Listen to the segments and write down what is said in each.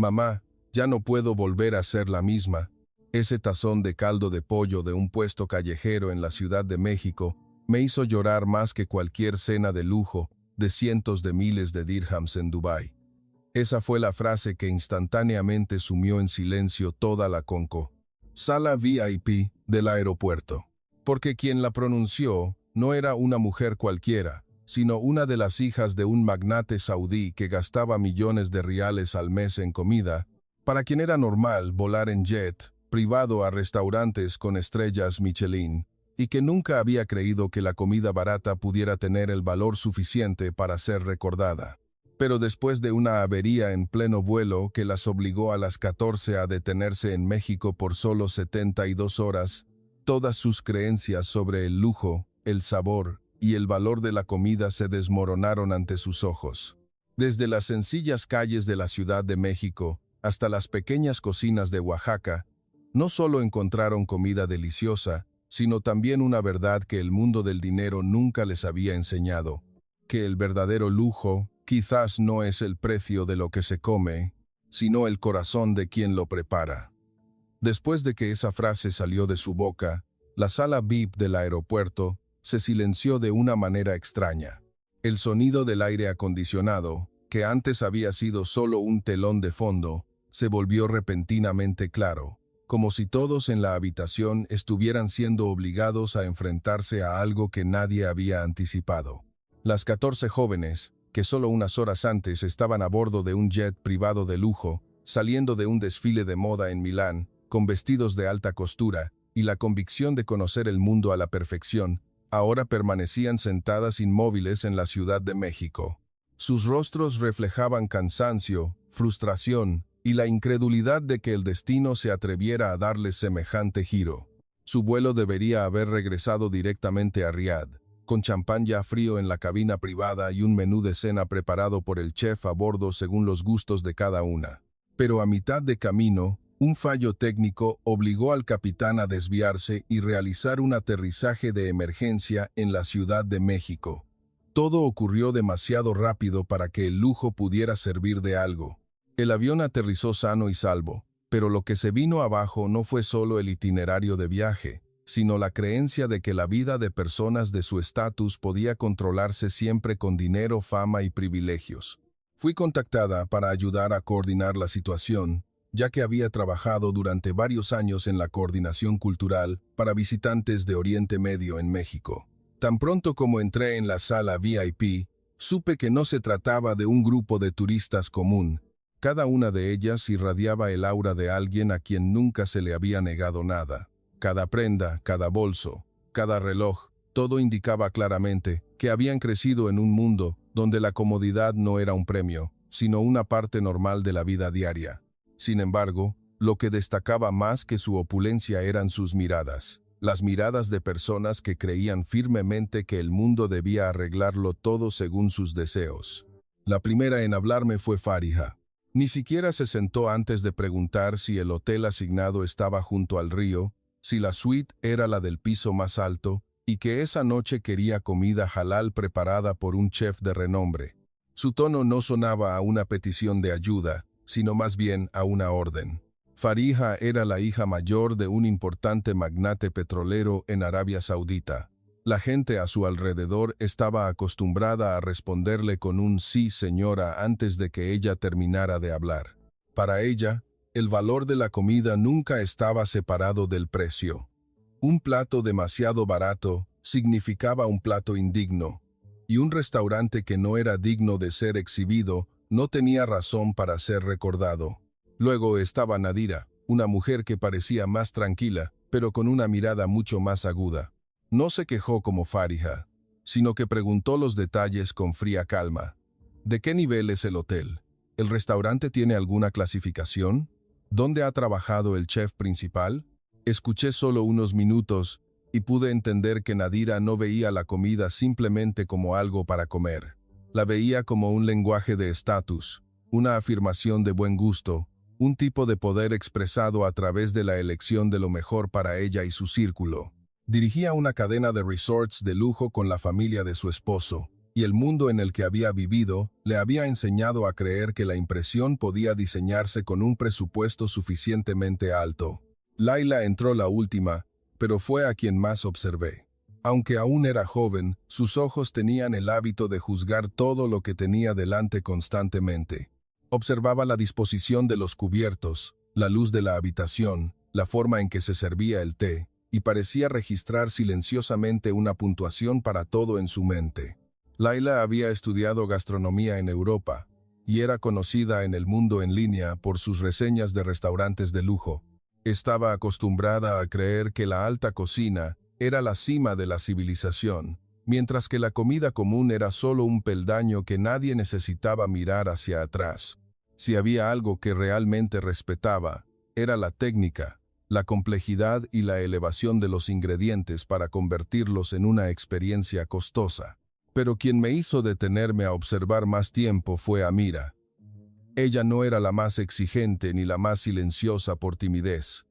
Mamá, ya no puedo volver a ser la misma. Ese tazón de caldo de pollo de un puesto callejero en la Ciudad de México me hizo llorar más que cualquier cena de lujo de cientos de miles de dirhams en Dubái. Esa fue la frase que instantáneamente sumió en silencio toda la sala VIP del aeropuerto. Porque quien la pronunció no era una mujer cualquiera, sino una de las hijas de un magnate saudí que gastaba millones de riales al mes en comida, para quien era normal volar en jet privado a restaurantes con estrellas Michelin, y que nunca había creído que la comida barata pudiera tener el valor suficiente para ser recordada. Pero después de una avería en pleno vuelo que las obligó a las 14 a detenerse en México por solo 72 horas, todas sus creencias sobre el lujo, el sabor y el valor de la comida se desmoronaron ante sus ojos. Desde las sencillas calles de la Ciudad de México hasta las pequeñas cocinas de Oaxaca, no solo encontraron comida deliciosa, sino también una verdad que el mundo del dinero nunca les había enseñado, que el verdadero lujo quizás no es el precio de lo que se come, sino el corazón de quien lo prepara. Después de que esa frase salió de su boca, la sala VIP del aeropuerto se silenció de una manera extraña. El sonido del aire acondicionado, que antes había sido solo un telón de fondo, se volvió repentinamente claro, como si todos en la habitación estuvieran siendo obligados a enfrentarse a algo que nadie había anticipado. Las 14 jóvenes, que solo unas horas antes estaban a bordo de un jet privado de lujo, saliendo de un desfile de moda en Milán, con vestidos de alta costura y la convicción de conocer el mundo a la perfección, ahora permanecían sentadas inmóviles en la Ciudad de México. Sus rostros reflejaban cansancio, frustración y la incredulidad de que el destino se atreviera a darles semejante giro. Su vuelo debería haber regresado directamente a Riad, con champán ya frío en la cabina privada y un menú de cena preparado por el chef a bordo según los gustos de cada una. Pero a mitad de camino, un fallo técnico obligó al capitán a desviarse y realizar un aterrizaje de emergencia en la Ciudad de México. Todo ocurrió demasiado rápido para que el lujo pudiera servir de algo. El avión aterrizó sano y salvo, pero lo que se vino abajo no fue solo el itinerario de viaje, sino la creencia de que la vida de personas de su estatus podía controlarse siempre con dinero, fama y privilegios. Fui contactada para ayudar a coordinar la situación, ya que había trabajado durante varios años en la coordinación cultural para visitantes de Oriente Medio en México. Tan pronto como entré en la sala VIP, supe que no se trataba de un grupo de turistas común. Cada una de ellas irradiaba el aura de alguien a quien nunca se le había negado nada. Cada prenda, cada bolso, cada reloj, todo indicaba claramente que habían crecido en un mundo donde la comodidad no era un premio, sino una parte normal de la vida diaria. Sin embargo, lo que destacaba más que su opulencia eran sus miradas. Las miradas de personas que creían firmemente que el mundo debía arreglarlo todo según sus deseos. La primera en hablarme fue Fariha. Ni siquiera se sentó antes de preguntar si el hotel asignado estaba junto al río, si la suite era la del piso más alto, y que esa noche quería comida halal preparada por un chef de renombre. Su tono no sonaba a una petición de ayuda, sino más bien a una orden. Fariha era la hija mayor de un importante magnate petrolero en Arabia Saudita. La gente a su alrededor estaba acostumbrada a responderle con un sí, señora, antes de que ella terminara de hablar. Para ella, el valor de la comida nunca estaba separado del precio. Un plato demasiado barato significaba un plato indigno, y un restaurante que no era digno de ser exhibido no tenía razón para ser recordado. Luego estaba Nadira, una mujer que parecía más tranquila, pero con una mirada mucho más aguda. No se quejó como Fariha, sino que preguntó los detalles con fría calma. ¿De qué nivel es el hotel? ¿El restaurante tiene alguna clasificación? ¿Dónde ha trabajado el chef principal? Escuché solo unos minutos y pude entender que Nadira no veía la comida simplemente como algo para comer. La veía como un lenguaje de estatus, una afirmación de buen gusto, un tipo de poder expresado a través de la elección de lo mejor para ella y su círculo. Dirigía una cadena de resorts de lujo con la familia de su esposo, y el mundo en el que había vivido le había enseñado a creer que la impresión podía diseñarse con un presupuesto suficientemente alto. Laila entró la última, pero fue a quien más observé. Aunque aún era joven, sus ojos tenían el hábito de juzgar todo lo que tenía delante constantemente. Observaba la disposición de los cubiertos, la luz de la habitación, la forma en que se servía el té, y parecía registrar silenciosamente una puntuación para todo en su mente. Laila había estudiado gastronomía en Europa, y era conocida en el mundo en línea por sus reseñas de restaurantes de lujo. Estaba acostumbrada a creer que la alta cocina era la cima de la civilización, mientras que la comida común era solo un peldaño que nadie necesitaba mirar hacia atrás. Si había algo que realmente respetaba, era la técnica, la complejidad y la elevación de los ingredientes para convertirlos en una experiencia costosa. Pero quien me hizo detenerme a observar más tiempo fue Amira. Ella no era la más exigente ni la más silenciosa por timidez.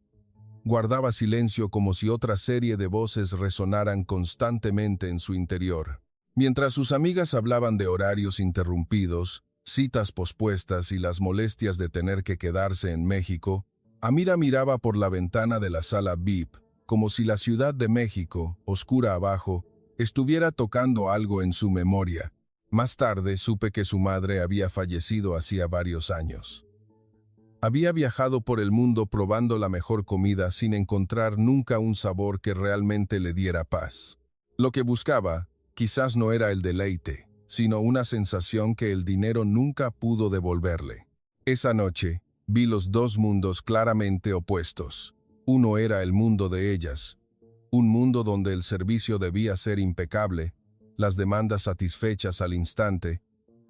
Guardaba silencio como si otra serie de voces resonaran constantemente en su interior. Mientras sus amigas hablaban de horarios interrumpidos, citas pospuestas y las molestias de tener que quedarse en México, Amira miraba por la ventana de la sala VIP, como si la Ciudad de México, oscura abajo, estuviera tocando algo en su memoria. Más tarde supe que su madre había fallecido hacía varios años. Había viajado por el mundo probando la mejor comida sin encontrar nunca un sabor que realmente le diera paz. Lo que buscaba, quizás no era el deleite, sino una sensación que el dinero nunca pudo devolverle. Esa noche, vi los dos mundos claramente opuestos. Uno era el mundo de ellas, un mundo donde el servicio debía ser impecable, las demandas satisfechas al instante,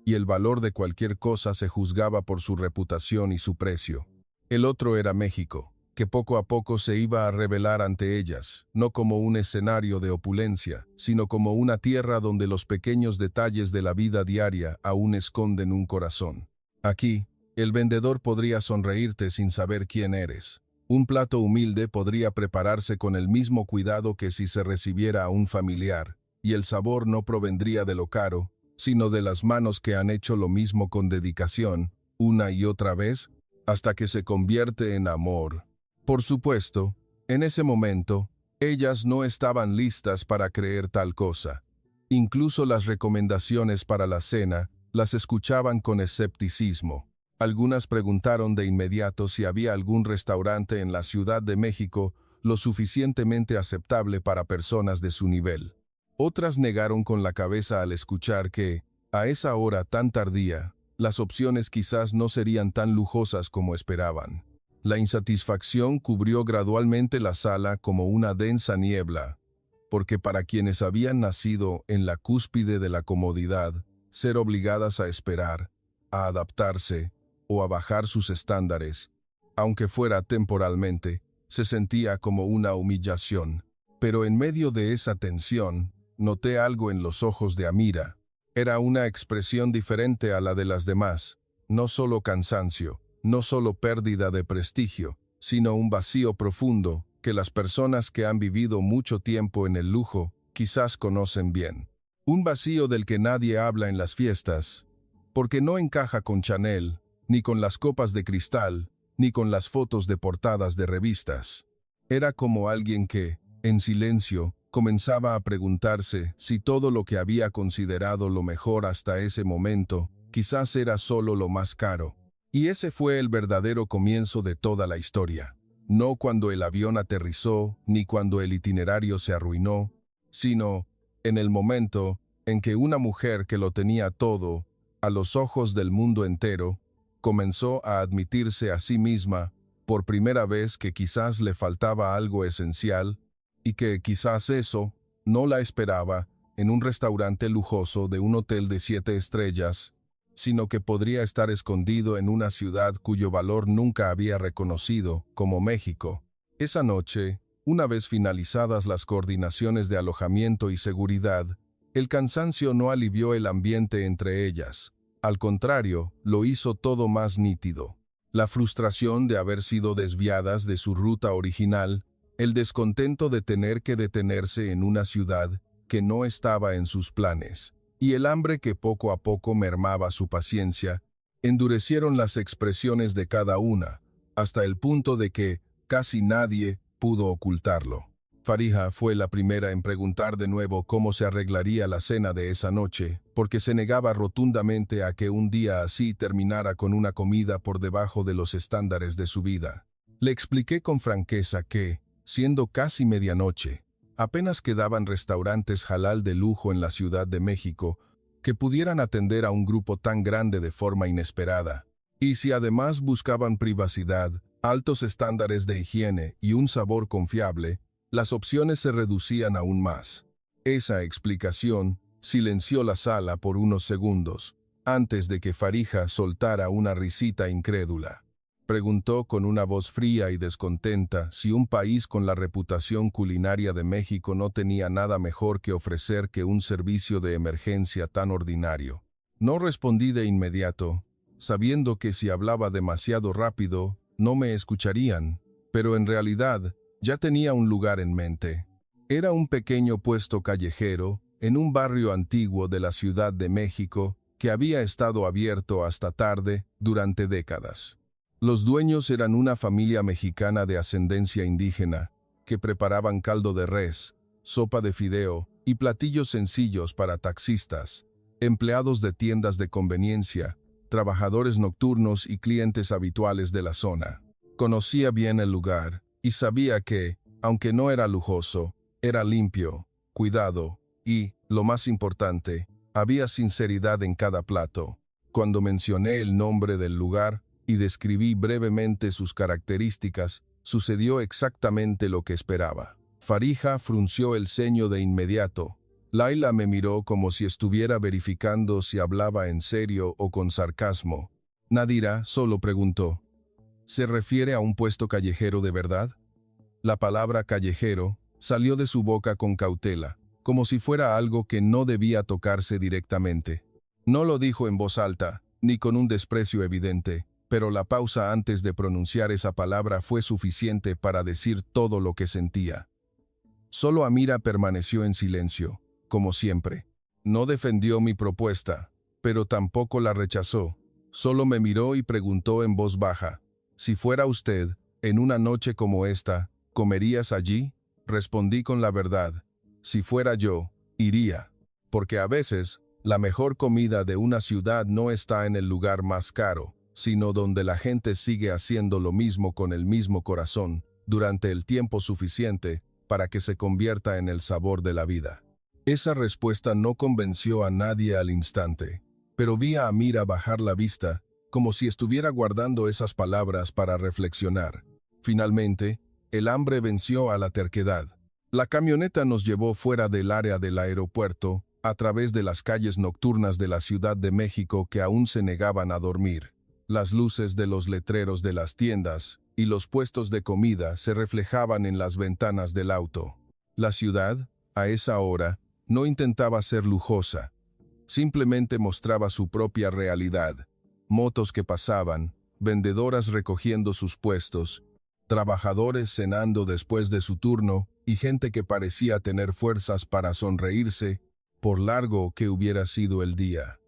y el valor de cualquier cosa se juzgaba por su reputación y su precio. El otro era México, que poco a poco se iba a revelar ante ellas, no como un escenario de opulencia, sino como una tierra donde los pequeños detalles de la vida diaria aún esconden un corazón. Aquí, el vendedor podría sonreírte sin saber quién eres. Un plato humilde podría prepararse con el mismo cuidado que si se recibiera a un familiar, y el sabor no provendría de lo caro, sino de las manos que han hecho lo mismo con dedicación, una y otra vez, hasta que se convierte en amor. Por supuesto, en ese momento, ellas no estaban listas para creer tal cosa. Incluso las recomendaciones para la cena las escuchaban con escepticismo. Algunas preguntaron de inmediato si había algún restaurante en la Ciudad de México lo suficientemente aceptable para personas de su nivel. Otras negaron con la cabeza al escuchar que, a esa hora tan tardía, las opciones quizás no serían tan lujosas como esperaban. La insatisfacción cubrió gradualmente la sala como una densa niebla, porque para quienes habían nacido en la cúspide de la comodidad, ser obligadas a esperar, a adaptarse o a bajar sus estándares, aunque fuera temporalmente, se sentía como una humillación. Pero en medio de esa tensión, noté algo en los ojos de Amira. Era una expresión diferente a la de las demás, no solo cansancio, no solo pérdida de prestigio, sino un vacío profundo que las personas que han vivido mucho tiempo en el lujo quizás conocen bien. Un vacío del que nadie habla en las fiestas, porque no encaja con Chanel, ni con las copas de cristal, ni con las fotos de portadas de revistas. Era como alguien que, en silencio, comenzaba a preguntarse si todo lo que había considerado lo mejor hasta ese momento, quizás era solo lo más caro. Y ese fue el verdadero comienzo de toda la historia. No cuando el avión aterrizó, ni cuando el itinerario se arruinó, sino en el momento en que una mujer que lo tenía todo, a los ojos del mundo entero, comenzó a admitirse a sí misma, por primera vez, que quizás le faltaba algo esencial, y que quizás eso no la esperaba en un restaurante lujoso de un hotel de 7 estrellas, sino que podría estar escondido en una ciudad cuyo valor nunca había reconocido, como México. Esa noche, una vez finalizadas las coordinaciones de alojamiento y seguridad, el cansancio no alivió el ambiente entre ellas. Al contrario, lo hizo todo más nítido. La frustración de haber sido desviadas de su ruta original, el descontento de tener que detenerse en una ciudad que no estaba en sus planes. y el hambre que poco a poco mermaba su paciencia, endurecieron las expresiones de cada una, hasta el punto de que casi nadie pudo ocultarlo. Farija fue la primera en preguntar de nuevo cómo se arreglaría la cena de esa noche, porque se negaba rotundamente a que un día así terminara con una comida por debajo de los estándares de su vida. Le expliqué con franqueza que, siendo casi medianoche, apenas quedaban restaurantes halal de lujo en la Ciudad de México que pudieran atender a un grupo tan grande de forma inesperada. Y si además buscaban privacidad, altos estándares de higiene y un sabor confiable, las opciones se reducían aún más. Esa explicación silenció la sala por unos segundos, antes de que Farija soltara una risita incrédula. Preguntó con una voz fría y descontenta si un país con la reputación culinaria de México no tenía nada mejor que ofrecer que un servicio de emergencia tan ordinario. No respondí de inmediato, sabiendo que si hablaba demasiado rápido, no me escucharían, pero en realidad ya tenía un lugar en mente. Era un pequeño puesto callejero en un barrio antiguo de la Ciudad de México que había estado abierto hasta tarde durante décadas. Los dueños eran una familia mexicana de ascendencia indígena que preparaban caldo de res, sopa de fideo y platillos sencillos para taxistas, empleados de tiendas de conveniencia, trabajadores nocturnos y clientes habituales de la zona. Conocía bien el lugar y sabía que, aunque no era lujoso, era limpio, cuidado y, lo más importante, había sinceridad en cada plato. Cuando mencioné el nombre del lugar y describí brevemente sus características, sucedió exactamente lo que esperaba. Farija frunció el ceño de inmediato. Laila me miró como si estuviera verificando si hablaba en serio o con sarcasmo. Nadira solo preguntó: ¿se refiere a un puesto callejero de verdad? La palabra callejero salió de su boca con cautela, como si fuera algo que no debía tocarse directamente. No lo dijo en voz alta, ni con un desprecio evidente, pero la pausa antes de pronunciar esa palabra fue suficiente para decir todo lo que sentía. Solo Amira permaneció en silencio, como siempre. No defendió mi propuesta, pero tampoco la rechazó. Solo me miró y preguntó en voz baja: «Si fuera usted, en una noche como esta, ¿comerías allí?». Respondí con la verdad: «Si fuera yo, iría». Porque a veces, la mejor comida de una ciudad no está en el lugar más caro, sino donde la gente sigue haciendo lo mismo con el mismo corazón, durante el tiempo suficiente para que se convierta en el sabor de la vida. Esa respuesta no convenció a nadie al instante, pero vi a Amira bajar la vista, como si estuviera guardando esas palabras para reflexionar. Finalmente, el hambre venció a la terquedad. La camioneta nos llevó fuera del área del aeropuerto, a través de las calles nocturnas de la Ciudad de México que aún se negaban a dormir. Las luces de los letreros de las tiendas y los puestos de comida se reflejaban en las ventanas del auto. La ciudad, a esa hora, no intentaba ser lujosa. Simplemente mostraba su propia realidad. Motos que pasaban, vendedoras recogiendo sus puestos, trabajadores cenando después de su turno y gente que parecía tener fuerzas para sonreírse, por largo que hubiera sido el día.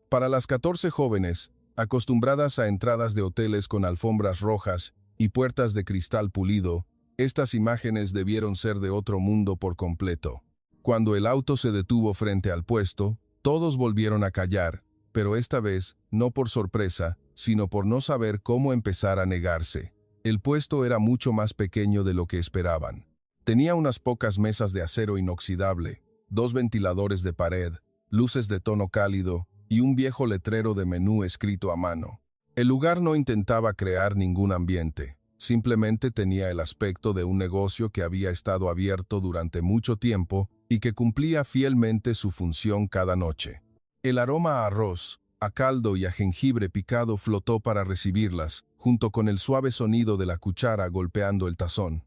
Para las 14 jóvenes, acostumbradas a entradas de hoteles con alfombras rojas y puertas de cristal pulido, estas imágenes debieron ser de otro mundo por completo. Cuando el auto se detuvo frente al puesto, todos volvieron a callar, pero esta vez no por sorpresa, sino por no saber cómo empezar a negarse. El puesto era mucho más pequeño de lo que esperaban. Tenía unas pocas mesas de acero inoxidable, 2 ventiladores de pared, luces de tono cálido y un viejo letrero de menú escrito a mano. El lugar no intentaba crear ningún ambiente, simplemente tenía el aspecto de un negocio que había estado abierto durante mucho tiempo y que cumplía fielmente su función cada noche. El aroma a arroz, a caldo y a jengibre picado flotó para recibirlas, junto con el suave sonido de la cuchara golpeando el tazón.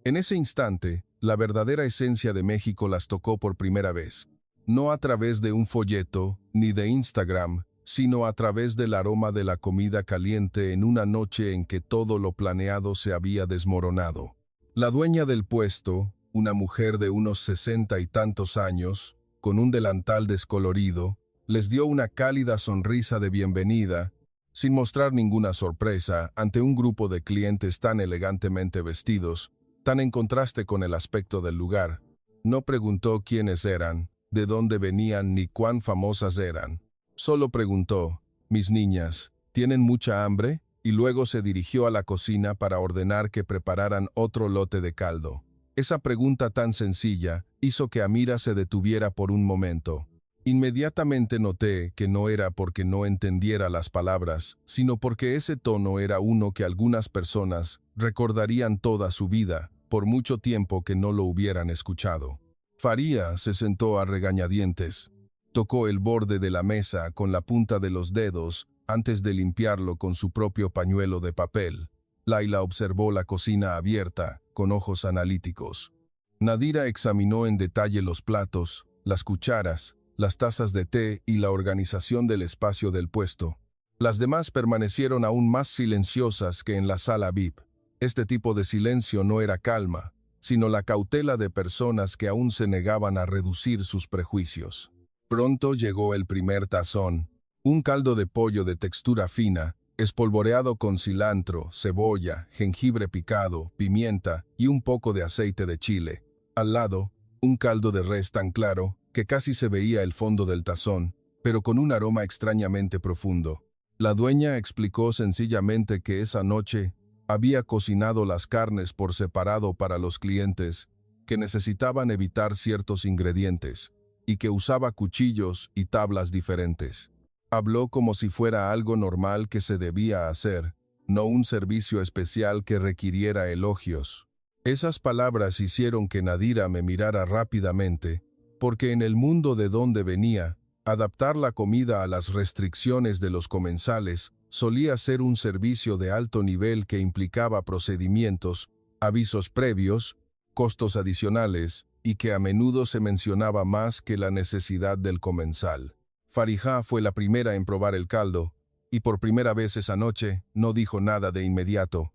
En ese instante, la verdadera esencia de México las tocó por primera vez. No a través de un folleto, ni de Instagram, sino a través del aroma de la comida caliente en una noche en que todo lo planeado se había desmoronado. La dueña del puesto, una mujer de unos 60 y tantos años, con un delantal descolorido, les dio una cálida sonrisa de bienvenida, sin mostrar ninguna sorpresa ante un grupo de clientes tan elegantemente vestidos, tan en contraste con el aspecto del lugar. No preguntó quiénes eran, de dónde venían ni cuán famosas eran. Solo preguntó, «Mis niñas, ¿tienen mucha hambre?», y luego se dirigió a la cocina para ordenar que prepararan otro lote de caldo. Esa pregunta tan sencilla hizo que Amira se detuviera por un momento. Inmediatamente noté que no era porque no entendiera las palabras, sino porque ese tono era uno que algunas personas recordarían toda su vida, por mucho tiempo que no lo hubieran escuchado. Faría se sentó a regañadientes. Tocó el borde de la mesa con la punta de los dedos antes de limpiarlo con su propio pañuelo de papel. Laila observó la cocina abierta, con ojos analíticos. Nadira examinó en detalle los platos, las cucharas, las tazas de té y la organización del espacio del puesto. Las demás permanecieron aún más silenciosas que en la sala VIP. Este tipo de silencio no era calma, sino la cautela de personas que aún se negaban a reducir sus prejuicios. Pronto llegó el primer tazón, un caldo de pollo de textura fina, espolvoreado con cilantro, cebolla, jengibre picado, pimienta y un poco de aceite de chile. Al lado, un caldo de res tan claro que casi se veía el fondo del tazón, pero con un aroma extrañamente profundo. La dueña explicó sencillamente que esa noche había cocinado las carnes por separado para los clientes, que necesitaban evitar ciertos ingredientes, y que usaba cuchillos y tablas diferentes. Habló como si fuera algo normal que se debía hacer, no un servicio especial que requiriera elogios. Esas palabras hicieron que Nadira me mirara rápidamente, porque en el mundo de donde venía, adaptar la comida a las restricciones de los comensales solía ser un servicio de alto nivel que implicaba procedimientos, avisos previos, costos adicionales, y que a menudo se mencionaba más que la necesidad del comensal. Farija fue la primera en probar el caldo, y por primera vez esa noche no dijo nada de inmediato.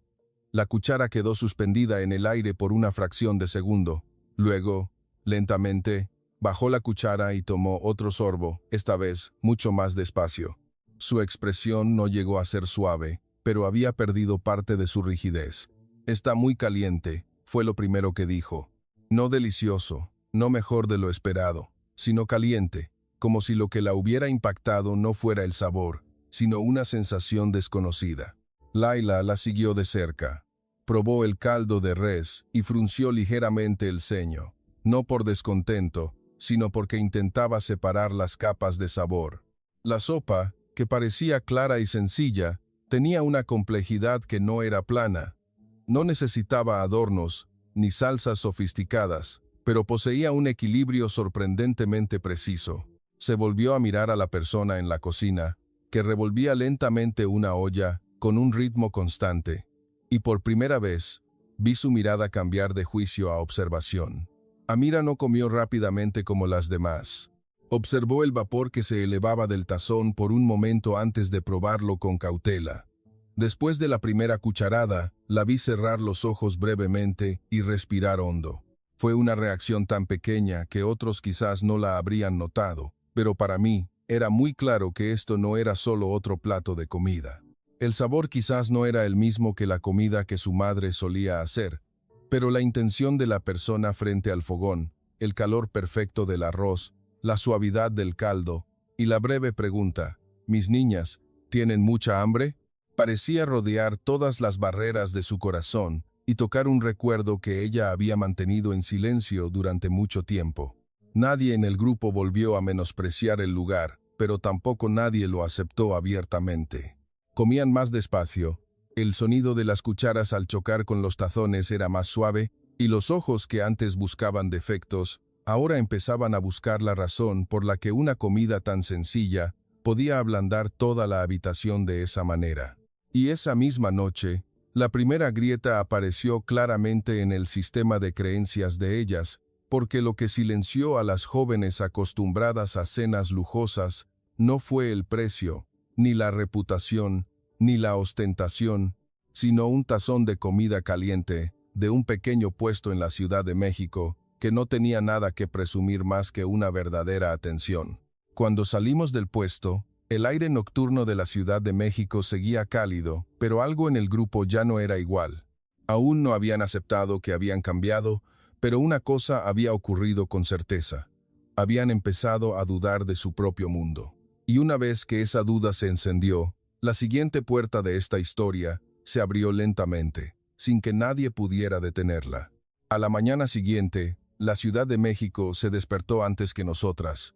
La cuchara quedó suspendida en el aire por una fracción de segundo. Luego, lentamente, bajó la cuchara y tomó otro sorbo, esta vez mucho más despacio. Su expresión no llegó a ser suave, pero había perdido parte de su rigidez. «Está muy caliente», fue lo primero que dijo. No delicioso, no mejor de lo esperado, sino caliente, como si lo que la hubiera impactado no fuera el sabor, sino una sensación desconocida. Laila la siguió de cerca. Probó el caldo de res y frunció ligeramente el ceño, no por descontento, sino porque intentaba separar las capas de sabor. La sopa, que parecía clara y sencilla, tenía una complejidad que no era plana. No necesitaba adornos, ni salsas sofisticadas, pero poseía un equilibrio sorprendentemente preciso. Se volvió a mirar a la persona en la cocina, que revolvía lentamente una olla con un ritmo constante, y por primera vez vi su mirada cambiar de juicio a observación. Amira no comió rápidamente como las demás. Observó el vapor que se elevaba del tazón por un momento antes de probarlo con cautela. Después de la primera cucharada, la vi cerrar los ojos brevemente y respirar hondo. Fue una reacción tan pequeña que otros quizás no la habrían notado, pero para mí era muy claro que esto no era solo otro plato de comida. El sabor quizás no era el mismo que la comida que su madre solía hacer, pero la intención de la persona frente al fogón, el calor perfecto del arroz, la suavidad del caldo y la breve pregunta, «Mis niñas, ¿tienen mucha hambre?», parecía rodear todas las barreras de su corazón y tocar un recuerdo que ella había mantenido en silencio durante mucho tiempo. Nadie en el grupo volvió a menospreciar el lugar, pero tampoco nadie lo aceptó abiertamente. Comían más despacio, el sonido de las cucharas al chocar con los tazones era más suave, y los ojos que antes buscaban defectos, ahora empezaban a buscar la razón por la que una comida tan sencilla podía ablandar toda la habitación de esa manera. Y esa misma noche, la primera grieta apareció claramente en el sistema de creencias de ellas, porque lo que silenció a las jóvenes acostumbradas a cenas lujosas no fue el precio, ni la reputación, ni la ostentación, sino un tazón de comida caliente, de un pequeño puesto en la Ciudad de México, que no tenía nada que presumir más que una verdadera atención. Cuando salimos del puesto, el aire nocturno de la Ciudad de México seguía cálido, pero algo en el grupo ya no era igual. Aún no habían aceptado que habían cambiado, pero una cosa había ocurrido con certeza. Habían empezado a dudar de su propio mundo. Y una vez que esa duda se encendió, la siguiente puerta de esta historia se abrió lentamente, sin que nadie pudiera detenerla. A la mañana siguiente, la Ciudad de México se despertó antes que nosotras.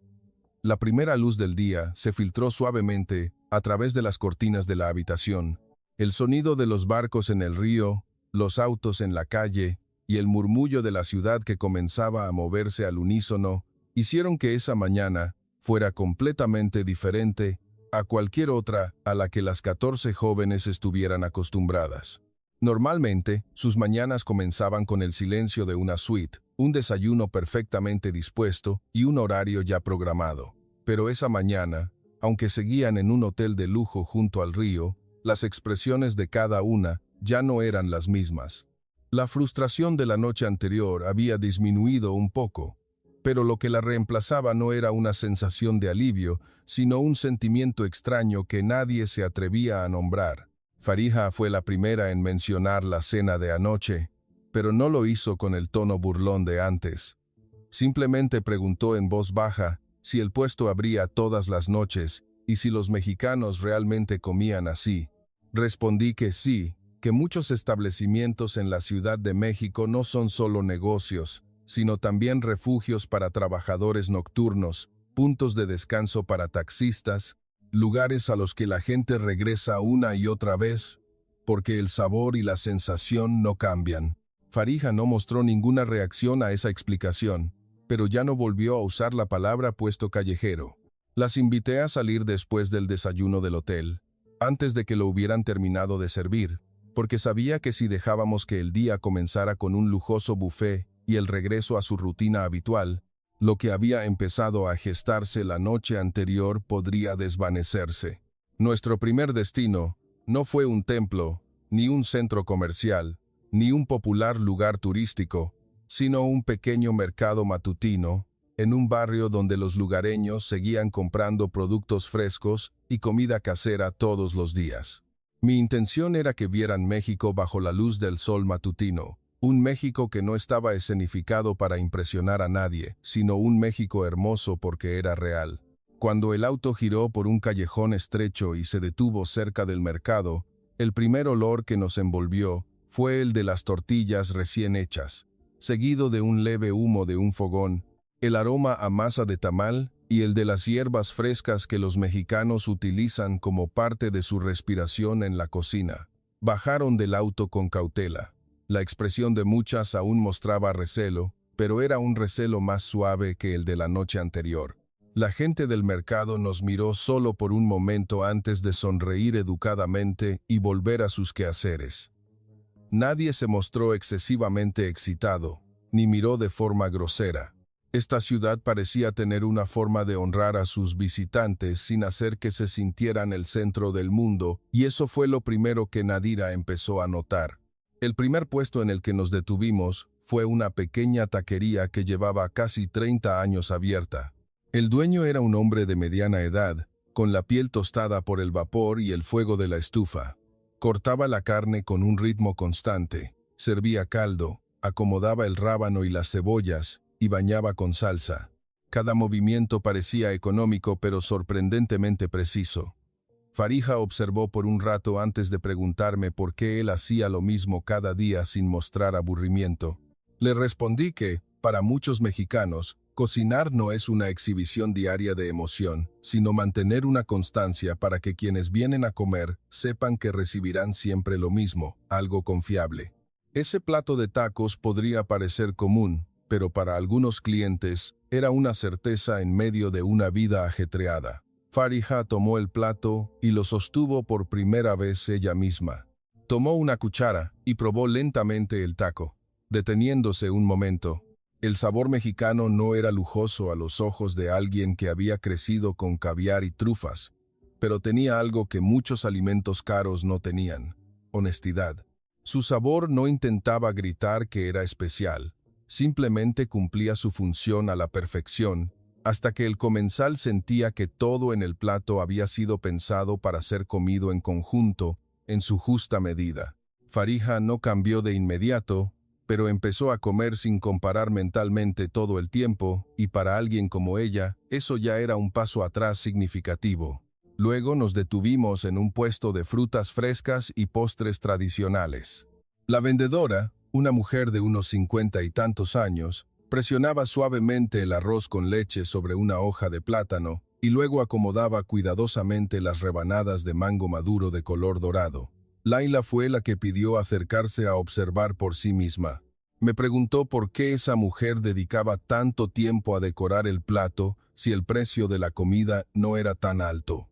La primera luz del día se filtró suavemente a través de las cortinas de la habitación. El sonido de los barcos en el río, los autos en la calle y el murmullo de la ciudad que comenzaba a moverse al unísono hicieron que esa mañana fuera completamente diferente a cualquier otra a la que las 14 jóvenes estuvieran acostumbradas. Normalmente, sus mañanas comenzaban con el silencio de una suite, un desayuno perfectamente dispuesto y un horario ya programado. Pero esa mañana, aunque seguían en un hotel de lujo junto al río, las expresiones de cada una ya no eran las mismas. La frustración de la noche anterior había disminuido un poco, pero lo que la reemplazaba no era una sensación de alivio, sino un sentimiento extraño que nadie se atrevía a nombrar. Farija fue la primera en mencionar la cena de anoche, pero no lo hizo con el tono burlón de antes. Simplemente preguntó en voz baja si el puesto abría todas las noches y si los mexicanos realmente comían así. Respondí que sí, que muchos establecimientos en la Ciudad de México no son solo negocios, sino también refugios para trabajadores nocturnos, puntos de descanso para taxistas, lugares a los que la gente regresa una y otra vez, porque el sabor y la sensación no cambian. Farija no mostró ninguna reacción a esa explicación, pero ya no volvió a usar la palabra puesto callejero. Las invité a salir después del desayuno del hotel, antes de que lo hubieran terminado de servir, porque sabía que si dejábamos que el día comenzara con un lujoso buffet y el regreso a su rutina habitual, lo que había empezado a gestarse la noche anterior podría desvanecerse. Nuestro primer destino no fue un templo, ni un centro comercial, ni un popular lugar turístico, sino un pequeño mercado matutino, en un barrio donde los lugareños seguían comprando productos frescos y comida casera todos los días. Mi intención era que vieran México bajo la luz del sol matutino, un México que no estaba escenificado para impresionar a nadie, sino un México hermoso porque era real. Cuando el auto giró por un callejón estrecho y se detuvo cerca del mercado, el primer olor que nos envolvió fue el de las tortillas recién hechas, seguido de un leve humo de un fogón, el aroma a masa de tamal y el de las hierbas frescas que los mexicanos utilizan como parte de su respiración en la cocina. Bajaron del auto con cautela. La expresión de muchas aún mostraba recelo, pero era un recelo más suave que el de la noche anterior. La gente del mercado nos miró solo por un momento antes de sonreír educadamente y volver a sus quehaceres. Nadie se mostró excesivamente excitado, ni miró de forma grosera. Esta ciudad parecía tener una forma de honrar a sus visitantes sin hacer que se sintieran el centro del mundo, y eso fue lo primero que Nadira empezó a notar. El primer puesto en el que nos detuvimos fue una pequeña taquería que llevaba casi 30 años abierta. El dueño era un hombre de mediana edad, con la piel tostada por el vapor y el fuego de la estufa. Cortaba la carne con un ritmo constante, servía caldo, acomodaba el rábano y las cebollas, y bañaba con salsa. Cada movimiento parecía económico pero sorprendentemente preciso. Farija observó por un rato antes de preguntarme por qué él hacía lo mismo cada día sin mostrar aburrimiento. Le respondí que, para muchos mexicanos, cocinar no es una exhibición diaria de emoción, sino mantener una constancia para que quienes vienen a comer sepan que recibirán siempre lo mismo, algo confiable. Ese plato de tacos podría parecer común, pero para algunos clientes era una certeza en medio de una vida ajetreada. Farija tomó el plato y lo sostuvo por primera vez ella misma. Tomó una cuchara y probó lentamente el taco, deteniéndose un momento. El sabor mexicano no era lujoso a los ojos de alguien que había crecido con caviar y trufas, pero tenía algo que muchos alimentos caros no tenían: honestidad. Su sabor no intentaba gritar que era especial, simplemente cumplía su función a la perfección, hasta que el comensal sentía que todo en el plato había sido pensado para ser comido en conjunto, en su justa medida. Farija no cambió de inmediato, pero empezó a comer sin comparar mentalmente todo el tiempo, y para alguien como ella, eso ya era un paso atrás significativo. Luego nos detuvimos en un puesto de frutas frescas y postres tradicionales. La vendedora, una mujer de unos 50 y tantos años, presionaba suavemente el arroz con leche sobre una hoja de plátano y luego acomodaba cuidadosamente las rebanadas de mango maduro de color dorado. Laila fue la que pidió acercarse a observar por sí misma. Me preguntó por qué esa mujer dedicaba tanto tiempo a decorar el plato si el precio de la comida no era tan alto.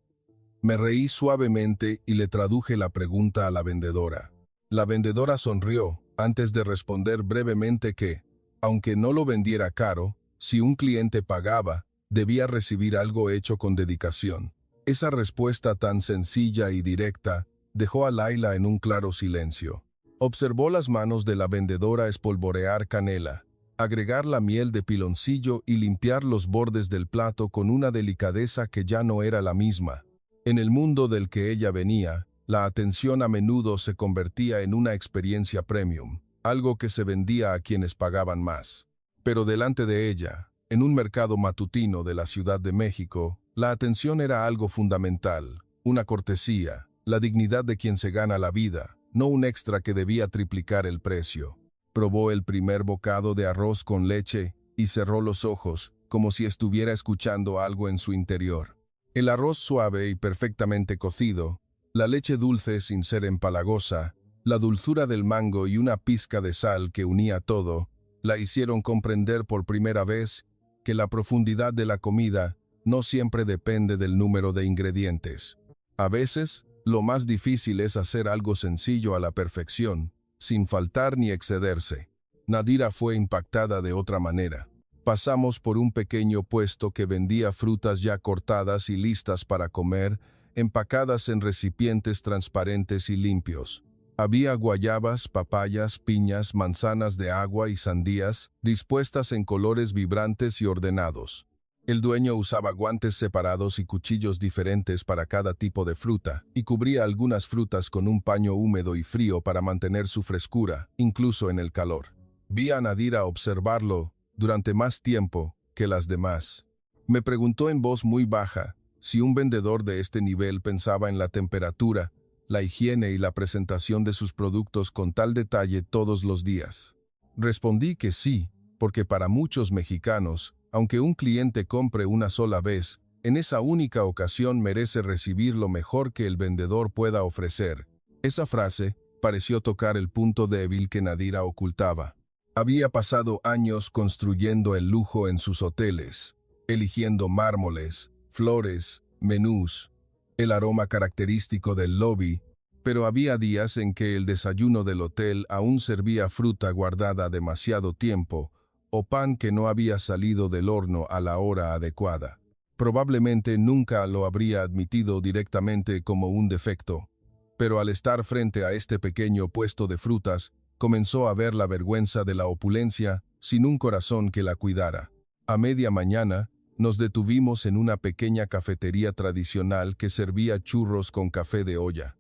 Me reí suavemente y le traduje la pregunta a la vendedora. La vendedora sonrió, antes de responder brevemente que, aunque no lo vendiera caro, si un cliente pagaba, debía recibir algo hecho con dedicación. Esa respuesta tan sencilla y directa dejó a Laila en un claro silencio. Observó las manos de la vendedora espolvorear canela, agregar la miel de piloncillo y limpiar los bordes del plato con una delicadeza que ya no era la misma. En el mundo del que ella venía, la atención a menudo se convertía en una experiencia premium, algo que se vendía a quienes pagaban más. Pero delante de ella, en un mercado matutino de la Ciudad de México, la atención era algo fundamental, una cortesía, la dignidad de quien se gana la vida, no un extra que debía triplicar el precio. Probó el primer bocado de arroz con leche y cerró los ojos, como si estuviera escuchando algo en su interior. El arroz suave y perfectamente cocido, la leche dulce sin ser empalagosa, la dulzura del mango y una pizca de sal que unía todo, la hicieron comprender por primera vez que la profundidad de la comida no siempre depende del número de ingredientes. A veces, lo más difícil es hacer algo sencillo a la perfección, sin faltar ni excederse. Nadira fue impactada de otra manera. Pasamos por un pequeño puesto que vendía frutas ya cortadas y listas para comer, empacadas en recipientes transparentes y limpios. Había guayabas, papayas, piñas, manzanas de agua y sandías, dispuestas en colores vibrantes y ordenados. El dueño usaba guantes separados y cuchillos diferentes para cada tipo de fruta, y cubría algunas frutas con un paño húmedo y frío para mantener su frescura, incluso en el calor. Vi a Nadira observarlo durante más tiempo que las demás. Me preguntó en voz muy baja si un vendedor de este nivel pensaba en la temperatura, la higiene y la presentación de sus productos con tal detalle todos los días. Respondí que sí, porque para muchos mexicanos, aunque un cliente compre una sola vez, en esa única ocasión merece recibir lo mejor que el vendedor pueda ofrecer. Esa frase pareció tocar el punto débil que Nadira ocultaba. Había pasado años construyendo el lujo en sus hoteles, eligiendo mármoles, flores, menús, el aroma característico del lobby, pero había días en que el desayuno del hotel aún servía fruta guardada demasiado tiempo o pan que no había salido del horno a la hora adecuada. Probablemente nunca lo habría admitido directamente como un defecto, pero al estar frente a este pequeño puesto de frutas, comenzó a ver la vergüenza de la opulencia sin un corazón que la cuidara. A media mañana, nos detuvimos en una pequeña cafetería tradicional que servía churros con café de olla.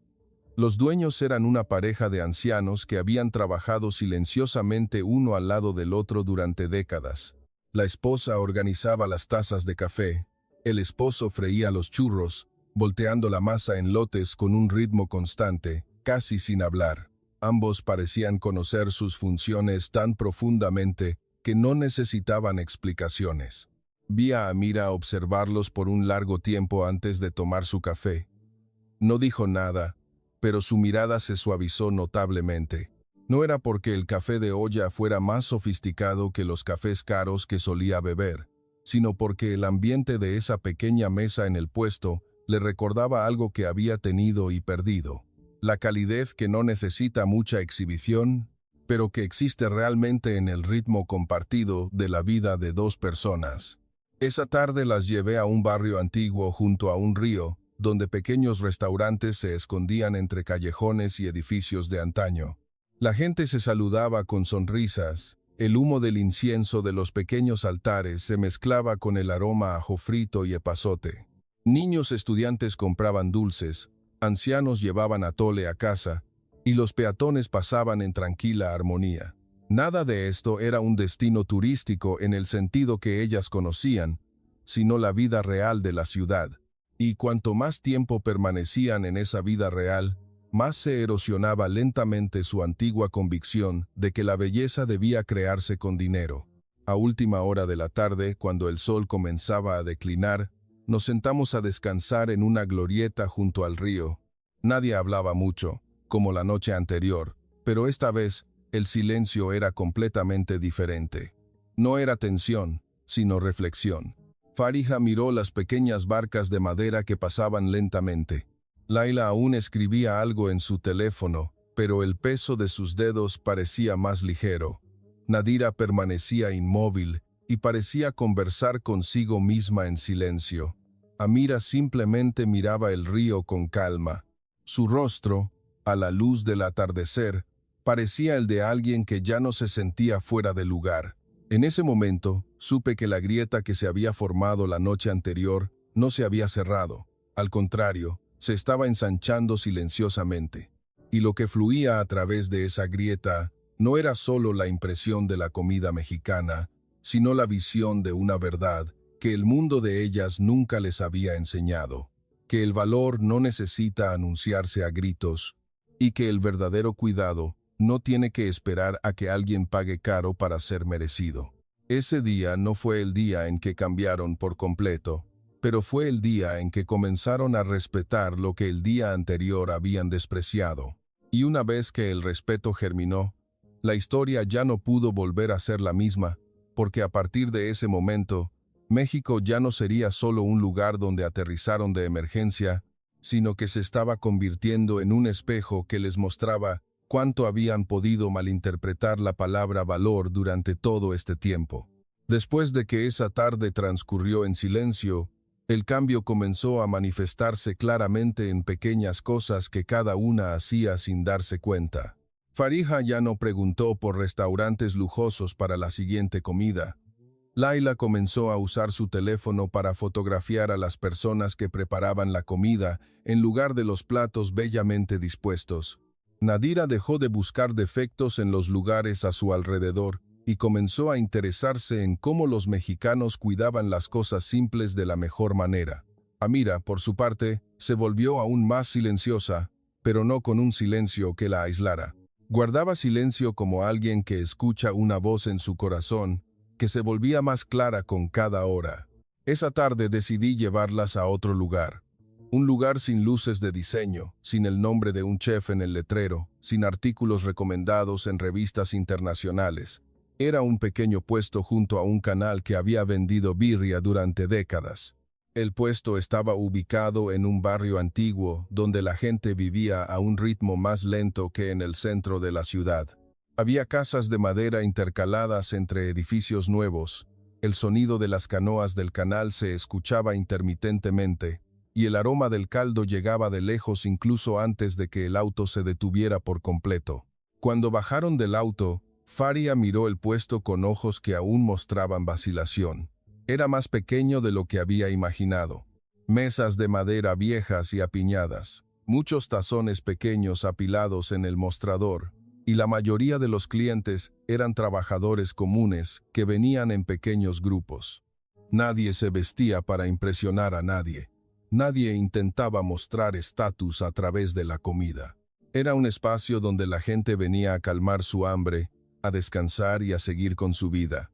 Los dueños eran una pareja de ancianos que habían trabajado silenciosamente uno al lado del otro durante décadas. La esposa organizaba las tazas de café, el esposo freía los churros, volteando la masa en lotes con un ritmo constante, casi sin hablar. Ambos parecían conocer sus funciones tan profundamente que no necesitaban explicaciones. Vi a Amira observarlos por un largo tiempo antes de tomar su café. No dijo nada, pero su mirada se suavizó notablemente. No era porque el café de olla fuera más sofisticado que los cafés caros que solía beber, sino porque el ambiente de esa pequeña mesa en el puesto le recordaba algo que había tenido y perdido. La calidez que no necesita mucha exhibición, pero que existe realmente en el ritmo compartido de la vida de dos personas. Esa tarde las llevé a un barrio antiguo junto a un río, donde pequeños restaurantes se escondían entre callejones y edificios de antaño. La gente se saludaba con sonrisas, El humo del incienso de los pequeños altares se mezclaba con el aroma a ajo frito y epazote. Niños estudiantes compraban dulces, ancianos llevaban atole a casa, y los peatones pasaban en tranquila armonía. Nada de esto era un destino turístico en el sentido que ellas conocían, sino la vida real de la ciudad. Y cuanto más tiempo permanecían en esa vida real, más se erosionaba lentamente su antigua convicción de que la belleza debía crearse con dinero. A última hora de la tarde, cuando el sol comenzaba a declinar, nos sentamos a descansar en una glorieta junto al río. Nadie hablaba mucho, como la noche anterior, pero esta vez el silencio era completamente diferente. No era tensión, sino reflexión. Farija miró las pequeñas barcas de madera que pasaban lentamente. Laila aún escribía algo en su teléfono, pero el peso de sus dedos parecía más ligero. Nadira permanecía inmóvil y parecía conversar consigo misma en silencio. Amira simplemente miraba el río con calma. Su rostro, a la luz del atardecer, parecía el de alguien que ya no se sentía fuera de lugar. En ese momento, supe que la grieta que se había formado la noche anterior no se había cerrado. Al contrario, se estaba ensanchando silenciosamente. Y lo que fluía a través de esa grieta no era solo la impresión de la comida mexicana, sino la visión de una verdad que el mundo de ellas nunca les había enseñado, que el valor no necesita anunciarse a gritos y que el verdadero cuidado no tiene que esperar a que alguien pague caro para ser merecido. Ese día no fue el día en que cambiaron por completo, pero fue el día en que comenzaron a respetar lo que el día anterior habían despreciado. Y una vez que el respeto germinó, la historia ya no pudo volver a ser la misma, porque a partir de ese momento, México ya no sería solo un lugar donde aterrizaron de emergencia, sino que se estaba convirtiendo en un espejo que les mostraba cuánto habían podido malinterpretar la palabra valor durante todo este tiempo. Después de que esa tarde transcurrió en silencio, el cambio comenzó a manifestarse claramente en pequeñas cosas que cada una hacía sin darse cuenta. Farija ya no preguntó por restaurantes lujosos para la siguiente comida. Laila comenzó a usar su teléfono para fotografiar a las personas que preparaban la comida en lugar de los platos bellamente dispuestos. Nadira dejó de buscar defectos en los lugares a su alrededor y comenzó a interesarse en cómo los mexicanos cuidaban las cosas simples de la mejor manera. Amira, por su parte, se volvió aún más silenciosa, pero no con un silencio que la aislara. Guardaba silencio como alguien que escucha una voz en su corazón, que se volvía más clara con cada hora. Esa tarde decidí llevarlas a otro lugar. Un lugar sin luces de diseño, sin el nombre de un chef en el letrero, sin artículos recomendados en revistas internacionales. Era un pequeño puesto junto a un canal que había vendido birria durante décadas. El puesto estaba ubicado en un barrio antiguo donde la gente vivía a un ritmo más lento que en el centro de la ciudad. Había casas de madera intercaladas entre edificios nuevos. El sonido de las canoas del canal se escuchaba intermitentemente, y el aroma del caldo llegaba de lejos incluso antes de que el auto se detuviera por completo. Cuando bajaron del auto, Faria miró el puesto con ojos que aún mostraban vacilación. Era más pequeño de lo que había imaginado. Mesas de madera viejas y apiñadas, muchos tazones pequeños apilados en el mostrador, y la mayoría de los clientes eran trabajadores comunes que venían en pequeños grupos. Nadie se vestía para impresionar a nadie. Nadie intentaba mostrar estatus a través de la comida. Era un espacio donde la gente venía a calmar su hambre, a descansar y a seguir con su vida.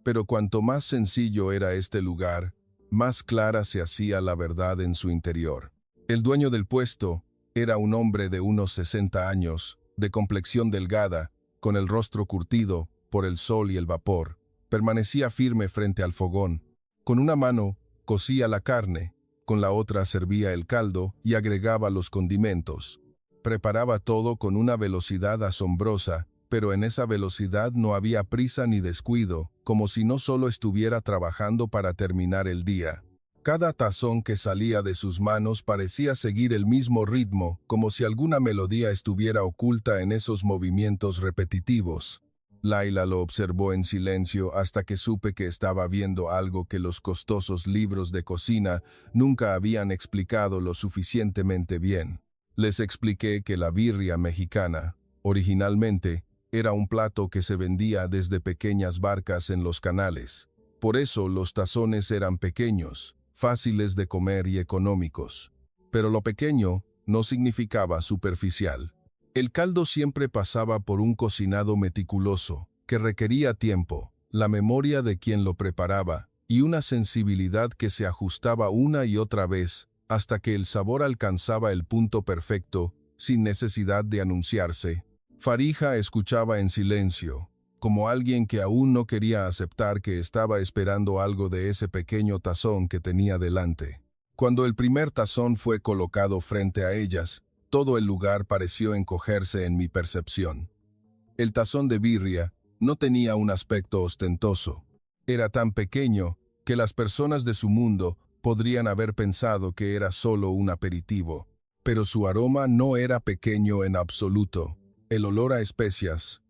Pero cuanto más sencillo era este lugar, más clara se hacía la verdad en su interior. El dueño del puesto era un hombre de unos 60 años, de complexión delgada, con el rostro curtido por el sol y el vapor. Permanecía firme frente al fogón. Con una mano cocía la carne, con la otra servía el caldo y agregaba los condimentos. Preparaba todo con una velocidad asombrosa, pero en esa velocidad no había prisa ni descuido, como si no solo estuviera trabajando para terminar el día. Cada tazón que salía de sus manos parecía seguir el mismo ritmo, como si alguna melodía estuviera oculta en esos movimientos repetitivos. Laila lo observó en silencio hasta que supe que estaba viendo algo que los costosos libros de cocina nunca habían explicado lo suficientemente bien. Les expliqué que la birria mexicana, originalmente, era un plato que se vendía desde pequeñas barcas en los canales. Por eso los tazones eran pequeños, fáciles de comer y económicos. Pero lo pequeño no significaba superficial. El caldo siempre pasaba por un cocinado meticuloso, que requería tiempo, la memoria de quien lo preparaba, y una sensibilidad que se ajustaba una y otra vez, hasta que el sabor alcanzaba el punto perfecto, sin necesidad de anunciarse. Farija escuchaba en silencio, como alguien que aún no quería aceptar que estaba esperando algo de ese pequeño tazón que tenía delante. Cuando el primer tazón fue colocado frente a ellas, todo el lugar pareció encogerse en mi percepción. El tazón de birria no tenía un aspecto ostentoso. Era tan pequeño que las personas de su mundo podrían haber pensado que era solo un aperitivo. Pero su aroma no era pequeño en absoluto. El olor a especias,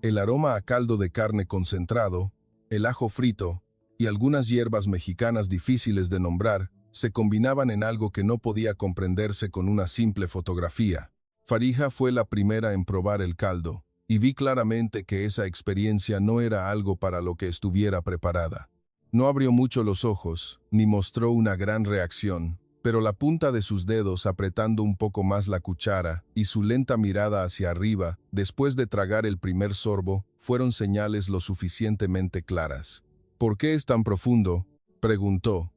el aroma a caldo de carne concentrado, el ajo frito y algunas hierbas mexicanas difíciles de nombrar se combinaban en algo que no podía comprenderse con una simple fotografía. Farija fue la primera en probar el caldo, y vi claramente que esa experiencia no era algo para lo que estuviera preparada. No abrió mucho los ojos, ni mostró una gran reacción, pero la punta de sus dedos apretando un poco más la cuchara y su lenta mirada hacia arriba, después de tragar el primer sorbo, fueron señales lo suficientemente claras. ¿Por qué es tan profundo?, preguntó.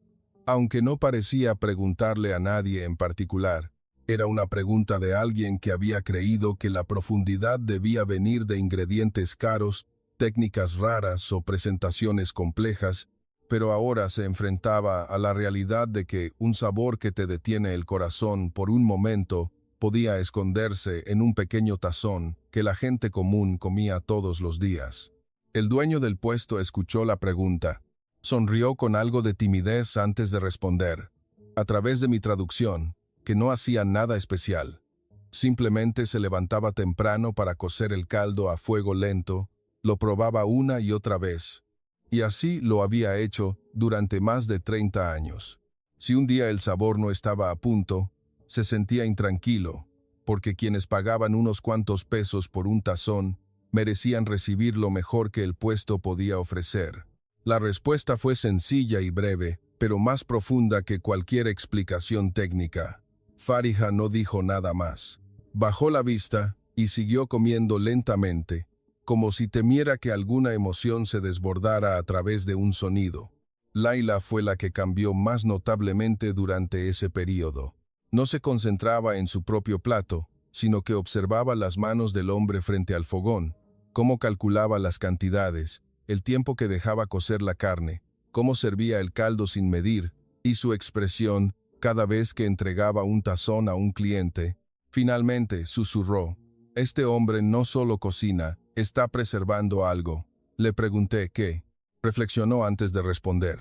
Aunque no parecía preguntarle a nadie en particular, era una pregunta de alguien que había creído que la profundidad debía venir de ingredientes caros, técnicas raras o presentaciones complejas, pero ahora se enfrentaba a la realidad de que un sabor que te detiene el corazón por un momento podía esconderse en un pequeño tazón que la gente común comía todos los días. El dueño del puesto escuchó la pregunta. Sonrió con algo de timidez antes de responder, a través de mi traducción, que no hacía nada especial. Simplemente se levantaba temprano para cocer el caldo a fuego lento, lo probaba una y otra vez, y así lo había hecho durante más de 30 años. Si un día el sabor no estaba a punto, se sentía intranquilo, porque quienes pagaban unos cuantos pesos por un tazón merecían recibir lo mejor que el puesto podía ofrecer. La respuesta fue sencilla y breve, pero más profunda que cualquier explicación técnica. Farija no dijo nada más. Bajó la vista y siguió comiendo lentamente, como si temiera que alguna emoción se desbordara a través de un sonido. Laila fue la que cambió más notablemente durante ese período. No se concentraba en su propio plato, sino que observaba las manos del hombre frente al fogón, cómo calculaba las cantidades, el tiempo que dejaba cocer la carne, cómo servía el caldo sin medir, y su expresión cada vez que entregaba un tazón a un cliente. Finalmente, susurró, «Este hombre no solo cocina, está preservando algo». Le pregunté qué. Reflexionó antes de responder.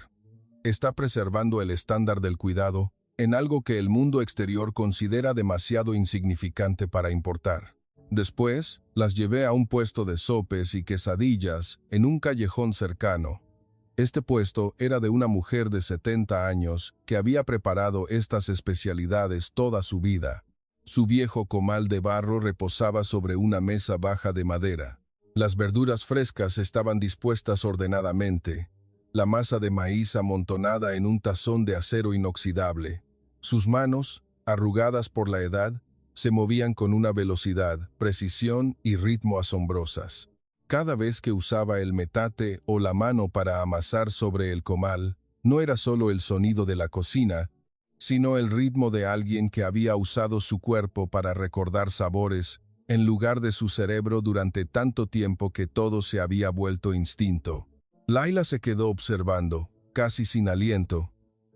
Está preservando el estándar del cuidado en algo que el mundo exterior considera demasiado insignificante para importar. Después, las llevé a un puesto de sopes y quesadillas en un callejón cercano. Este puesto era de una mujer de 70 años que había preparado estas especialidades toda su vida. Su viejo comal de barro reposaba sobre una mesa baja de madera. Las verduras frescas estaban dispuestas ordenadamente, la masa de maíz amontonada en un tazón de acero inoxidable. Sus manos, arrugadas por la edad, se movían con una velocidad, precisión y ritmo asombrosas. Cada vez que usaba el metate o la mano para amasar sobre el comal, no era solo el sonido de la cocina, sino el ritmo de alguien que había usado su cuerpo para recordar sabores, en lugar de su cerebro durante tanto tiempo que todo se había vuelto instinto. Laila se quedó observando, casi sin aliento.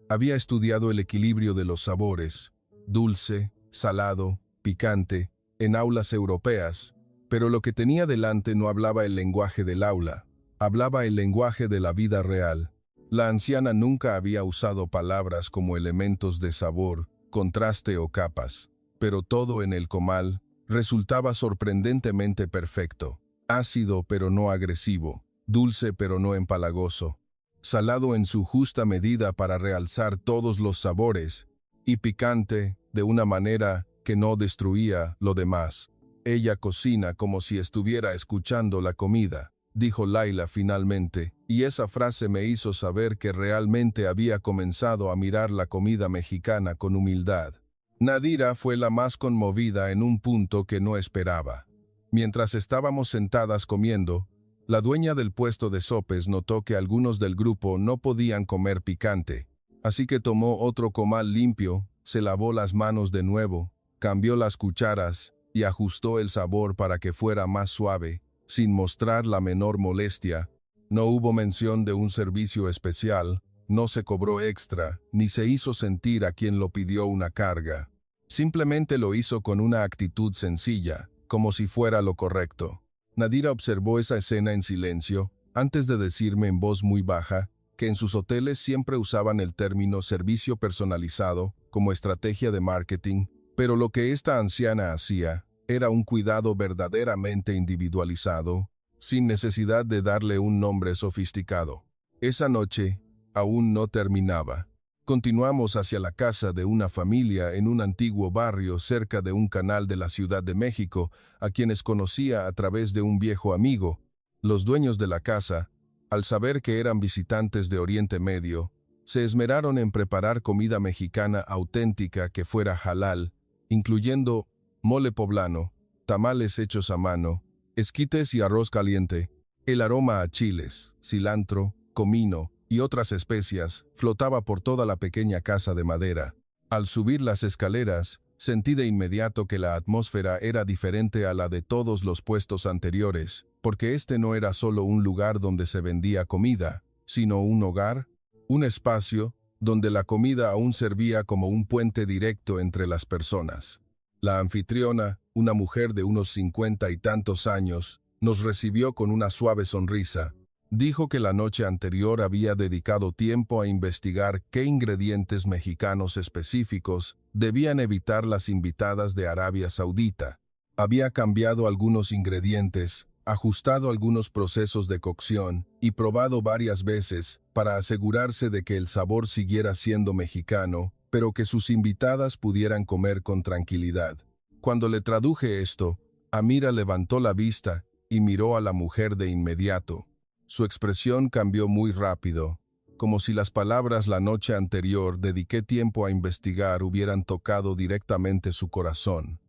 Había estudiado el equilibrio de los sabores, dulce, salado, picante, en aulas europeas, pero lo que tenía delante no hablaba el lenguaje del aula, hablaba el lenguaje de la vida real. La anciana nunca había usado palabras como elementos de sabor, contraste o capas, pero todo en el comal resultaba sorprendentemente perfecto. ácido pero no agresivo, dulce pero no empalagoso, salado en su justa medida para realzar todos los sabores, y picante de una manera que no destruía lo demás. Ella cocina como si estuviera escuchando la comida, dijo Laila finalmente, y esa frase me hizo saber que realmente había comenzado a mirar la comida mexicana con humildad. Nadira fue la más conmovida en un punto que no esperaba. Mientras estábamos sentadas comiendo, la dueña del puesto de sopes notó que algunos del grupo no podían comer picante, así que tomó otro comal limpio, se lavó las manos de nuevo, cambió las cucharas y ajustó el sabor para que fuera más suave, sin mostrar la menor molestia. No hubo mención de un servicio especial, no se cobró extra, ni se hizo sentir a quien lo pidió una carga. Simplemente lo hizo con una actitud sencilla, como si fuera lo correcto. Nadira observó esa escena en silencio, antes de decirme en voz muy baja que en sus hoteles siempre usaban el término servicio personalizado como estrategia de marketing, pero lo que esta anciana hacía era un cuidado verdaderamente individualizado, sin necesidad de darle un nombre sofisticado. Esa noche aún no terminaba. Continuamos hacia la casa de una familia en un antiguo barrio cerca de un canal de la Ciudad de México, a quienes conocía a través de un viejo amigo. Los dueños de la casa, al saber que eran visitantes de Oriente Medio, se esmeraron en preparar comida mexicana auténtica que fuera halal, incluyendo mole poblano, tamales hechos a mano, esquites y arroz caliente. El aroma a chiles, cilantro, comino y otras especias flotaba por toda la pequeña casa de madera. Al subir las escaleras, sentí de inmediato que la atmósfera era diferente a la de todos los puestos anteriores, porque este no era solo un lugar donde se vendía comida, sino un hogar, un espacio donde la comida aún servía como un puente directo entre las personas. La anfitriona, una mujer de unos 50 y tantos años, nos recibió con una suave sonrisa. Dijo que la noche anterior había dedicado tiempo a investigar qué ingredientes mexicanos específicos debían evitar las invitadas de Arabia Saudita. Había cambiado algunos ingredientes, ajustado algunos procesos de cocción y probado varias veces para asegurarse de que el sabor siguiera siendo mexicano, pero que sus invitadas pudieran comer con tranquilidad. Cuando le traduje esto, Amira levantó la vista y miró a la mujer de inmediato. Su expresión cambió muy rápido, como si las palabras la noche anterior dediqué tiempo a investigar hubieran tocado directamente su corazón,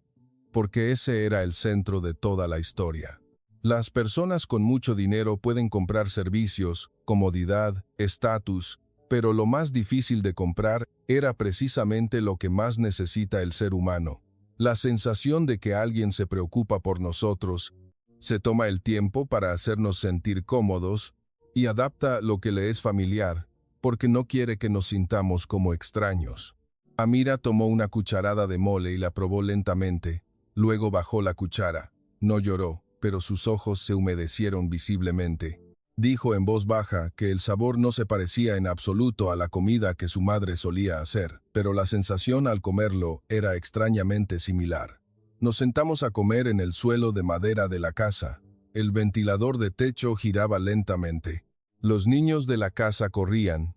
porque ese era el centro de toda la historia. Las personas con mucho dinero pueden comprar servicios, comodidad, estatus, pero lo más difícil de comprar era precisamente lo que más necesita el ser humano: la sensación de que alguien se preocupa por nosotros, se toma el tiempo para hacernos sentir cómodos y adapta lo que le es familiar, porque no quiere que nos sintamos como extraños. Amira tomó una cucharada de mole y la probó lentamente, luego bajó la cuchara. No lloró, pero sus ojos se humedecieron visiblemente. Dijo en voz baja que el sabor no se parecía en absoluto a la comida que su madre solía hacer, pero la sensación al comerlo era extrañamente similar. Nos sentamos a comer en el suelo de madera de la casa. El ventilador de techo giraba lentamente. Los niños de la casa corrían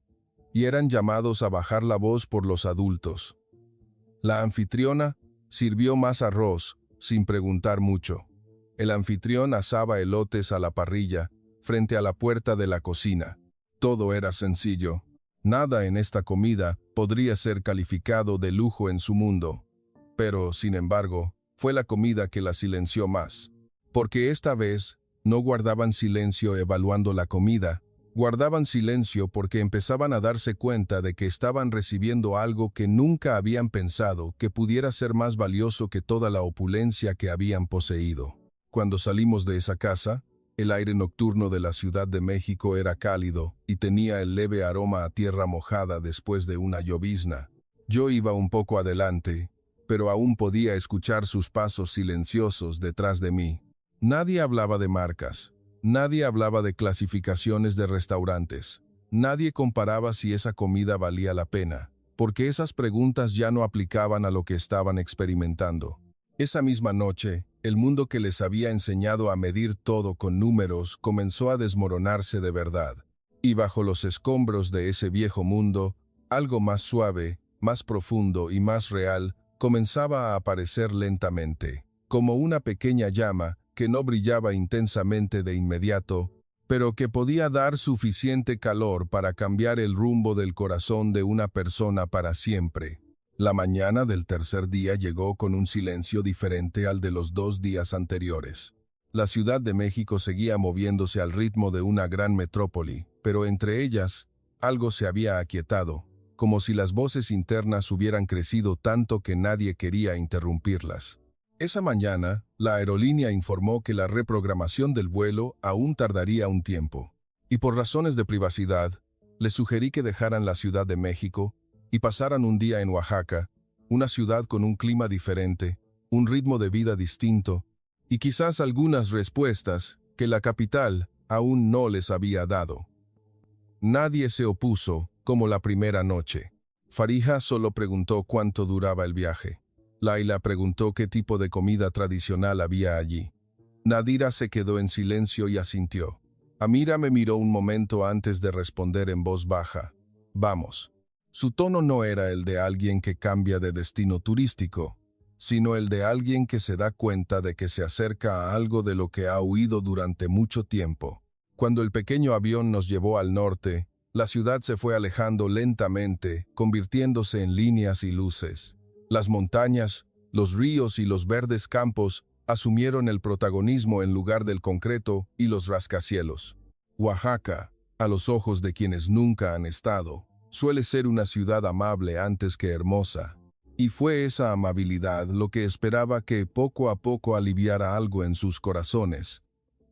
y eran llamados a bajar la voz por los adultos. La anfitriona sirvió más arroz, sin preguntar mucho. El anfitrión asaba elotes a la parrilla, frente a la puerta de la cocina. Todo era sencillo. Nada en esta comida podría ser calificado de lujo en su mundo. Pero, sin embargo, fue la comida que la silenció más. Porque esta vez no guardaban silencio evaluando la comida, guardaban silencio porque empezaban a darse cuenta de que estaban recibiendo algo que nunca habían pensado que pudiera ser más valioso que toda la opulencia que habían poseído. Cuando salimos de esa casa, el aire nocturno de la Ciudad de México era cálido y tenía el leve aroma a tierra mojada después de una llovizna. Yo iba un poco adelante, pero aún podía escuchar sus pasos silenciosos detrás de mí. Nadie hablaba de marcas, nadie hablaba de clasificaciones de restaurantes, nadie comparaba si esa comida valía la pena, porque esas preguntas ya no aplicaban a lo que estaban experimentando. Esa misma noche, El mundo que les había enseñado a medir todo con números comenzó a desmoronarse de verdad. Y bajo los escombros de ese viejo mundo, algo más suave, más profundo y más real comenzaba a aparecer lentamente, como una pequeña llama que no brillaba intensamente de inmediato, pero que podía dar suficiente calor para cambiar el rumbo del corazón de una persona para siempre. La mañana del tercer día llegó con un silencio diferente al de los 2 días anteriores. La Ciudad de México seguía moviéndose al ritmo de una gran metrópoli, pero entre ellas, algo se había aquietado, como si las voces internas hubieran crecido tanto que nadie quería interrumpirlas. Esa mañana, la aerolínea informó que la reprogramación del vuelo aún tardaría un tiempo, y por razones de privacidad, les sugerí que dejaran la Ciudad de México y pasaran un día en Oaxaca, una ciudad con un clima diferente, un ritmo de vida distinto, y quizás algunas respuestas que la capital aún no les había dado. Nadie se opuso, como la primera noche. Farija solo preguntó cuánto duraba el viaje. Laila preguntó qué tipo de comida tradicional había allí. Nadira se quedó en silencio y asintió. Amira me miró un momento antes de responder en voz baja. Vamos. Su tono no era el de alguien que cambia de destino turístico, sino el de alguien que se da cuenta de que se acerca a algo de lo que ha huido durante mucho tiempo. Cuando el pequeño avión nos llevó al norte, la ciudad se fue alejando lentamente, convirtiéndose en líneas y luces. Las montañas, los ríos y los verdes campos asumieron el protagonismo en lugar del concreto y los rascacielos. Oaxaca, a los ojos de quienes nunca han estado, suele ser una ciudad amable antes que hermosa. Y fue esa amabilidad lo que esperaba que poco a poco aliviara algo en sus corazones.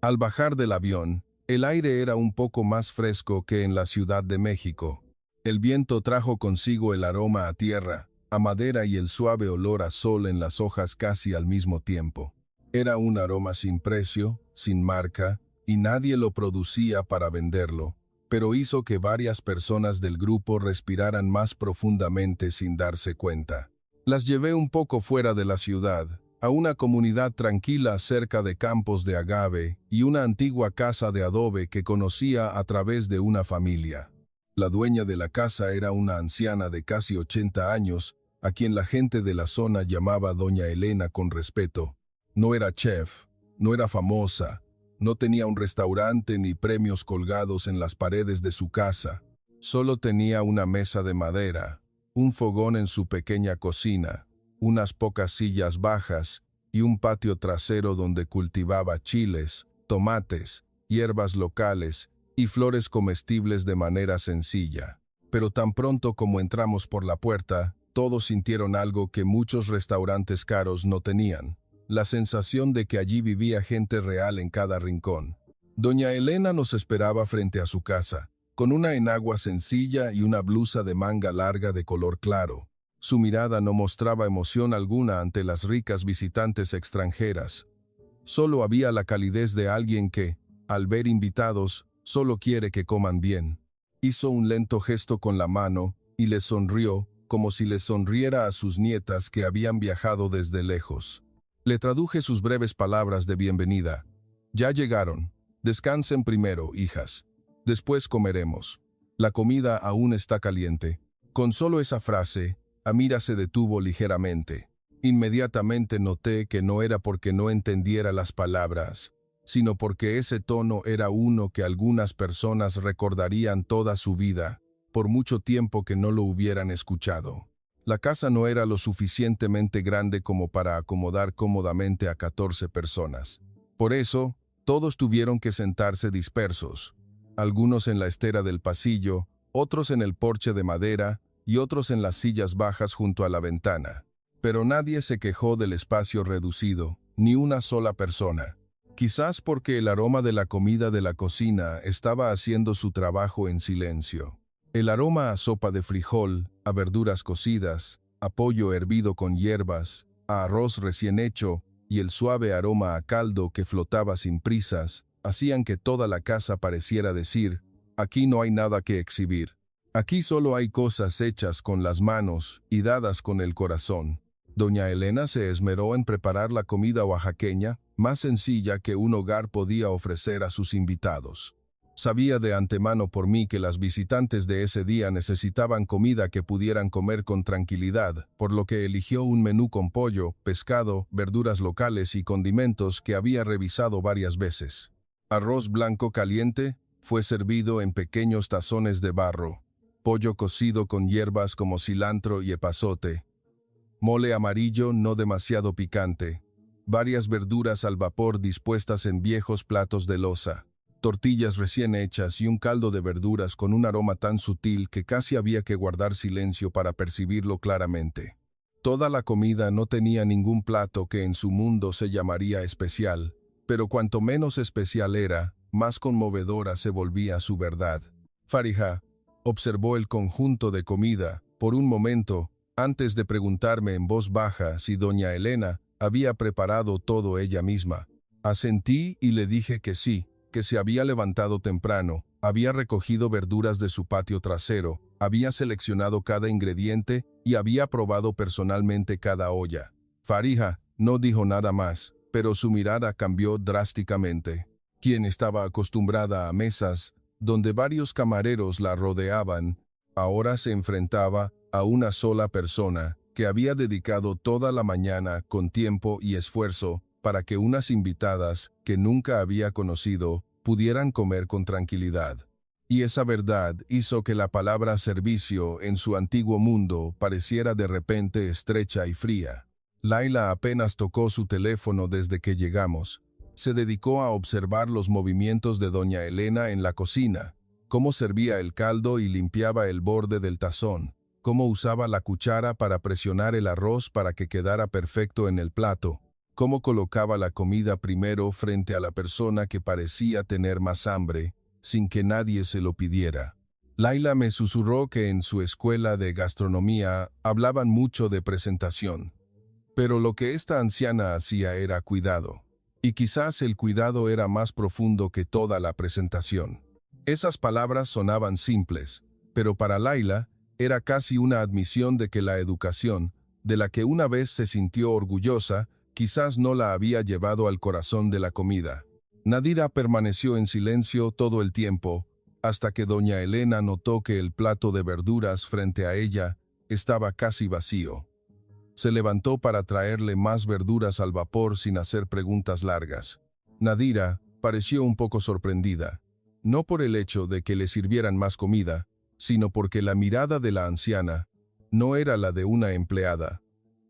Al bajar del avión, el aire era un poco más fresco que en la Ciudad de México. El viento trajo consigo el aroma a tierra, a madera y el suave olor a sol en las hojas casi al mismo tiempo. Era un aroma sin precio, sin marca, y nadie lo producía para venderlo, pero hizo que varias personas del grupo respiraran más profundamente sin darse cuenta. Las llevé un poco fuera de la ciudad, a una comunidad tranquila cerca de campos de agave y una antigua casa de adobe que conocía a través de una familia. La dueña de la casa era una anciana de casi 80 años, a quien la gente de la zona llamaba Doña Elena con respeto. No era chef, no era famosa, no tenía un restaurante ni premios colgados en las paredes de su casa. Solo tenía una mesa de madera, un fogón en su pequeña cocina, unas pocas sillas bajas y un patio trasero donde cultivaba chiles, tomates, hierbas locales y flores comestibles de manera sencilla. Pero tan pronto como entramos por la puerta, todos sintieron algo que muchos restaurantes caros no tenían: la sensación de que allí vivía gente real en cada rincón. Doña Elena nos esperaba frente a su casa, con una enagua sencilla y una blusa de manga larga de color claro. Su mirada no mostraba emoción alguna ante las ricas visitantes extranjeras. Solo había la calidez de alguien que, al ver invitados, solo quiere que coman bien. Hizo un lento gesto con la mano y les sonrió, como si les sonriera a sus nietas que habían viajado desde lejos. Le traduje sus breves palabras de bienvenida. Ya llegaron. Descansen primero, hijas. Después comeremos. La comida aún está caliente. Con solo esa frase, Amira se detuvo ligeramente. Inmediatamente noté que no era porque no entendiera las palabras, sino porque ese tono era uno que algunas personas recordarían toda su vida, por mucho tiempo que no lo hubieran escuchado. La casa no era lo suficientemente grande como para acomodar cómodamente a 14 personas. Por eso, todos tuvieron que sentarse dispersos, algunos en la estera del pasillo, otros en el porche de madera y otros en las sillas bajas junto a la ventana. Pero nadie se quejó del espacio reducido, ni una sola persona. Quizás porque el aroma de la comida de la cocina estaba haciendo su trabajo en silencio. El aroma a sopa de frijol, a verduras cocidas, a pollo hervido con hierbas, a arroz recién hecho y el suave aroma a caldo que flotaba sin prisas, hacían que toda la casa pareciera decir: aquí no hay nada que exhibir. Aquí solo hay cosas hechas con las manos y dadas con el corazón. Doña Elena se esmeró en preparar la comida oaxaqueña, más sencilla que un hogar podía ofrecer a sus invitados. Sabía de antemano por mí que las visitantes de ese día necesitaban comida que pudieran comer con tranquilidad, por lo que eligió un menú con pollo, pescado, verduras locales y condimentos que había revisado varias veces. Arroz blanco caliente fue servido en pequeños tazones de barro, pollo cocido con hierbas como cilantro y epazote, mole amarillo no demasiado picante, varias verduras al vapor dispuestas en viejos platos de loza, tortillas recién hechas y un caldo de verduras con un aroma tan sutil que casi había que guardar silencio para percibirlo claramente. Toda la comida no tenía ningún plato que en su mundo se llamaría especial, pero cuanto menos especial era, más conmovedora se volvía su verdad. Farija observó el conjunto de comida, por un momento, antes de preguntarme en voz baja si doña Elena había preparado todo ella misma. Asentí y le dije que sí, que se había levantado temprano, había recogido verduras de su patio trasero, había seleccionado cada ingrediente y había probado personalmente cada olla. Farija no dijo nada más, pero su mirada cambió drásticamente. Quien estaba acostumbrada a mesas donde varios camareros la rodeaban, ahora se enfrentaba a una sola persona que había dedicado toda la mañana con tiempo y esfuerzo para que unas invitadas que nunca había conocido pudieran comer con tranquilidad. Y esa verdad hizo que la palabra servicio en su antiguo mundo pareciera de repente estrecha y fría. Laila apenas tocó su teléfono desde que llegamos. Se dedicó a observar los movimientos de doña Elena en la cocina, cómo servía el caldo y limpiaba el borde del tazón, cómo usaba la cuchara para presionar el arroz para que quedara perfecto en el plato, cómo colocaba la comida primero frente a la persona que parecía tener más hambre, sin que nadie se lo pidiera. Laila me susurró que en su escuela de gastronomía hablaban mucho de presentación, pero lo que esta anciana hacía era cuidado, y quizás el cuidado era más profundo que toda la presentación. Esas palabras sonaban simples, pero para Laila era casi una admisión de que la educación, de la que una vez se sintió orgullosa, quizás no la había llevado al corazón de la comida. Nadira permaneció en silencio todo el tiempo, hasta que doña Elena notó que el plato de verduras frente a ella estaba casi vacío. Se levantó para traerle más verduras al vapor sin hacer preguntas largas. Nadira pareció un poco sorprendida, no por el hecho de que le sirvieran más comida, sino porque la mirada de la anciana no era la de una empleada.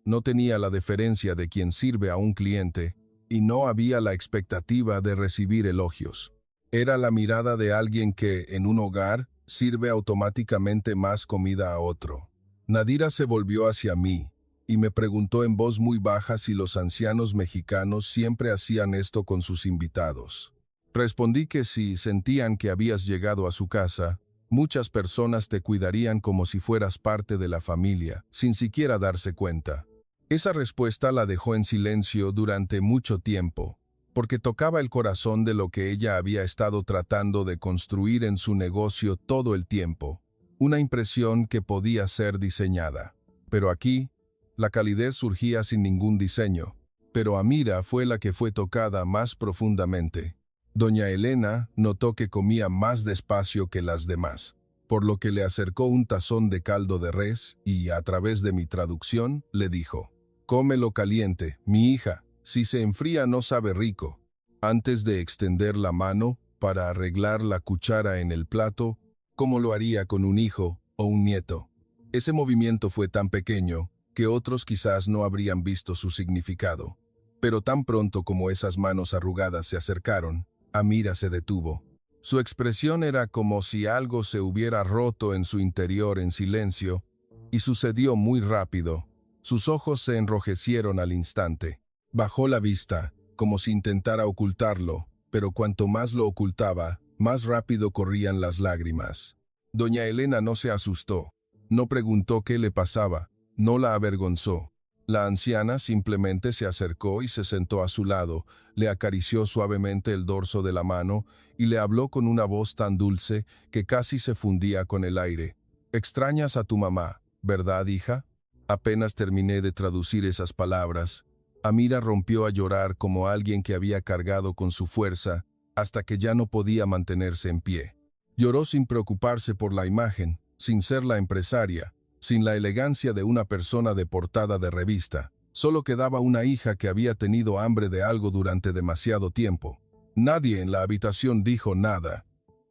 No tenía la deferencia de quien sirve a un cliente, y no había la expectativa de recibir elogios. Era la mirada de alguien que, en un hogar, sirve automáticamente más comida a otro. Nadira se volvió hacia mí, y me preguntó en voz muy baja si los ancianos mexicanos siempre hacían esto con sus invitados. Respondí que si sentían que habías llegado a su casa, muchas personas te cuidarían como si fueras parte de la familia, sin siquiera darse cuenta. Esa respuesta la dejó en silencio durante mucho tiempo, porque tocaba el corazón de lo que ella había estado tratando de construir en su negocio todo el tiempo, una impresión que podía ser diseñada. Pero aquí, la calidez surgía sin ningún diseño, pero Amira fue la que fue tocada más profundamente. Doña Elena notó que comía más despacio que las demás, por lo que le acercó un tazón de caldo de res y, a través de mi traducción, le dijo: «Cómelo caliente, mi hija, si se enfría no sabe rico». Antes de extender la mano para arreglar la cuchara en el plato, como lo haría con un hijo o un nieto. Ese movimiento fue tan pequeño que otros quizás no habrían visto su significado. Pero tan pronto como esas manos arrugadas se acercaron, Amira se detuvo. Su expresión era como si algo se hubiera roto en su interior en silencio, y sucedió muy rápido. Sus ojos se enrojecieron al instante. Bajó la vista, como si intentara ocultarlo, pero cuanto más lo ocultaba, más rápido corrían las lágrimas. Doña Elena no se asustó, no preguntó qué le pasaba, no la avergonzó. La anciana simplemente se acercó y se sentó a su lado, le acarició suavemente el dorso de la mano y le habló con una voz tan dulce que casi se fundía con el aire. «Extrañas a tu mamá, ¿verdad, hija?». Apenas terminé de traducir esas palabras, Amira rompió a llorar como alguien que había cargado con su fuerza hasta que ya no podía mantenerse en pie. Lloró sin preocuparse por la imagen, sin ser la empresaria, sin la elegancia de una persona de portada de revista. Solo quedaba una hija que había tenido hambre de algo durante demasiado tiempo. Nadie en la habitación dijo nada.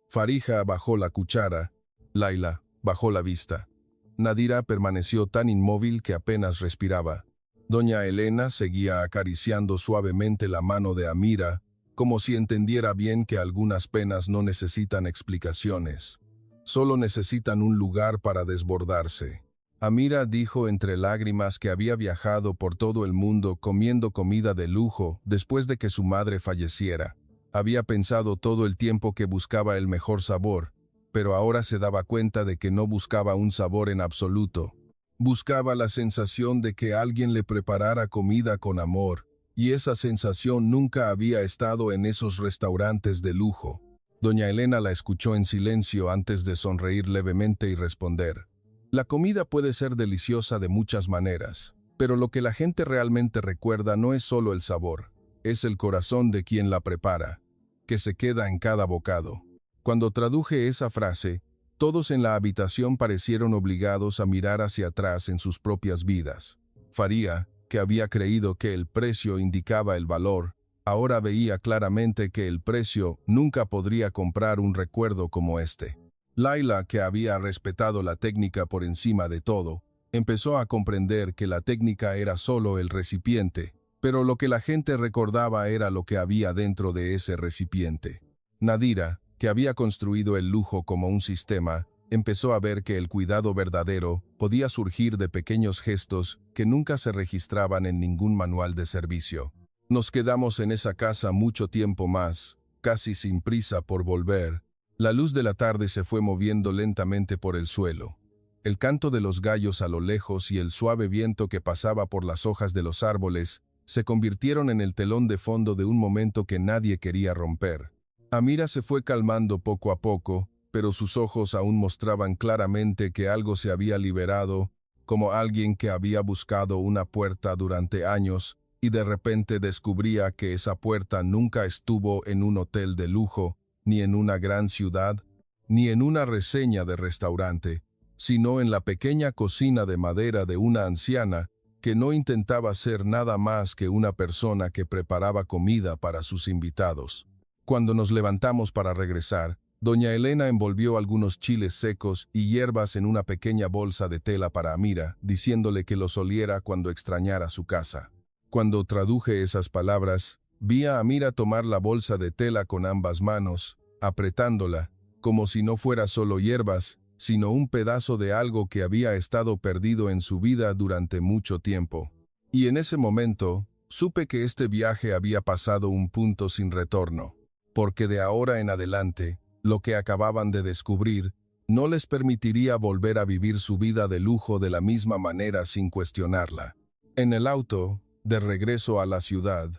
Farija bajó la cuchara. Laila bajó la vista. Nadira permaneció tan inmóvil que apenas respiraba. Doña Elena seguía acariciando suavemente la mano de Amira, como si entendiera bien que algunas penas no necesitan explicaciones. Solo necesitan un lugar para desbordarse. Amira dijo entre lágrimas que había viajado por todo el mundo comiendo comida de lujo después de que su madre falleciera. Había pensado todo el tiempo que buscaba el mejor sabor, pero ahora se daba cuenta de que no buscaba un sabor en absoluto. Buscaba la sensación de que alguien le preparara comida con amor, y esa sensación nunca había estado en esos restaurantes de lujo. Doña Elena la escuchó en silencio antes de sonreír levemente y responder. La comida puede ser deliciosa de muchas maneras, pero lo que la gente realmente recuerda no es solo el sabor, es el corazón de quien la prepara, que se queda en cada bocado. Cuando traduje esa frase, todos en la habitación parecieron obligados a mirar hacia atrás en sus propias vidas. Faría, que había creído que el precio indicaba el valor, ahora veía claramente que el precio nunca podría comprar un recuerdo como este. Laila, que había respetado la técnica por encima de todo, empezó a comprender que la técnica era solo el recipiente, pero lo que la gente recordaba era lo que había dentro de ese recipiente. Nadira, que había construido el lujo como un sistema, empezó a ver que el cuidado verdadero podía surgir de pequeños gestos que nunca se registraban en ningún manual de servicio. Nos quedamos en esa casa mucho tiempo más, casi sin prisa por volver. La luz de la tarde se fue moviendo lentamente por el suelo. El canto de los gallos a lo lejos y el suave viento que pasaba por las hojas de los árboles se convirtieron en el telón de fondo de un momento que nadie quería romper. Amira se fue calmando poco a poco, pero sus ojos aún mostraban claramente que algo se había liberado, como alguien que había buscado una puerta durante años y de repente descubría que esa puerta nunca estuvo en un hotel de lujo, ni en una gran ciudad, ni en una reseña de restaurante, sino en la pequeña cocina de madera de una anciana que no intentaba ser nada más que una persona que preparaba comida para sus invitados. Cuando nos levantamos para regresar, doña Elena envolvió algunos chiles secos y hierbas en una pequeña bolsa de tela para Amira, diciéndole que los oliera cuando extrañara su casa. Cuando traduje esas palabras, vi a Amira tomar la bolsa de tela con ambas manos, apretándola, como si no fuera solo hierbas, sino un pedazo de algo que había estado perdido en su vida durante mucho tiempo. Y en ese momento, supe que este viaje había pasado un punto sin retorno, porque de ahora en adelante, lo que acababan de descubrir no les permitiría volver a vivir su vida de lujo de la misma manera sin cuestionarla. En el auto, de regreso a la ciudad,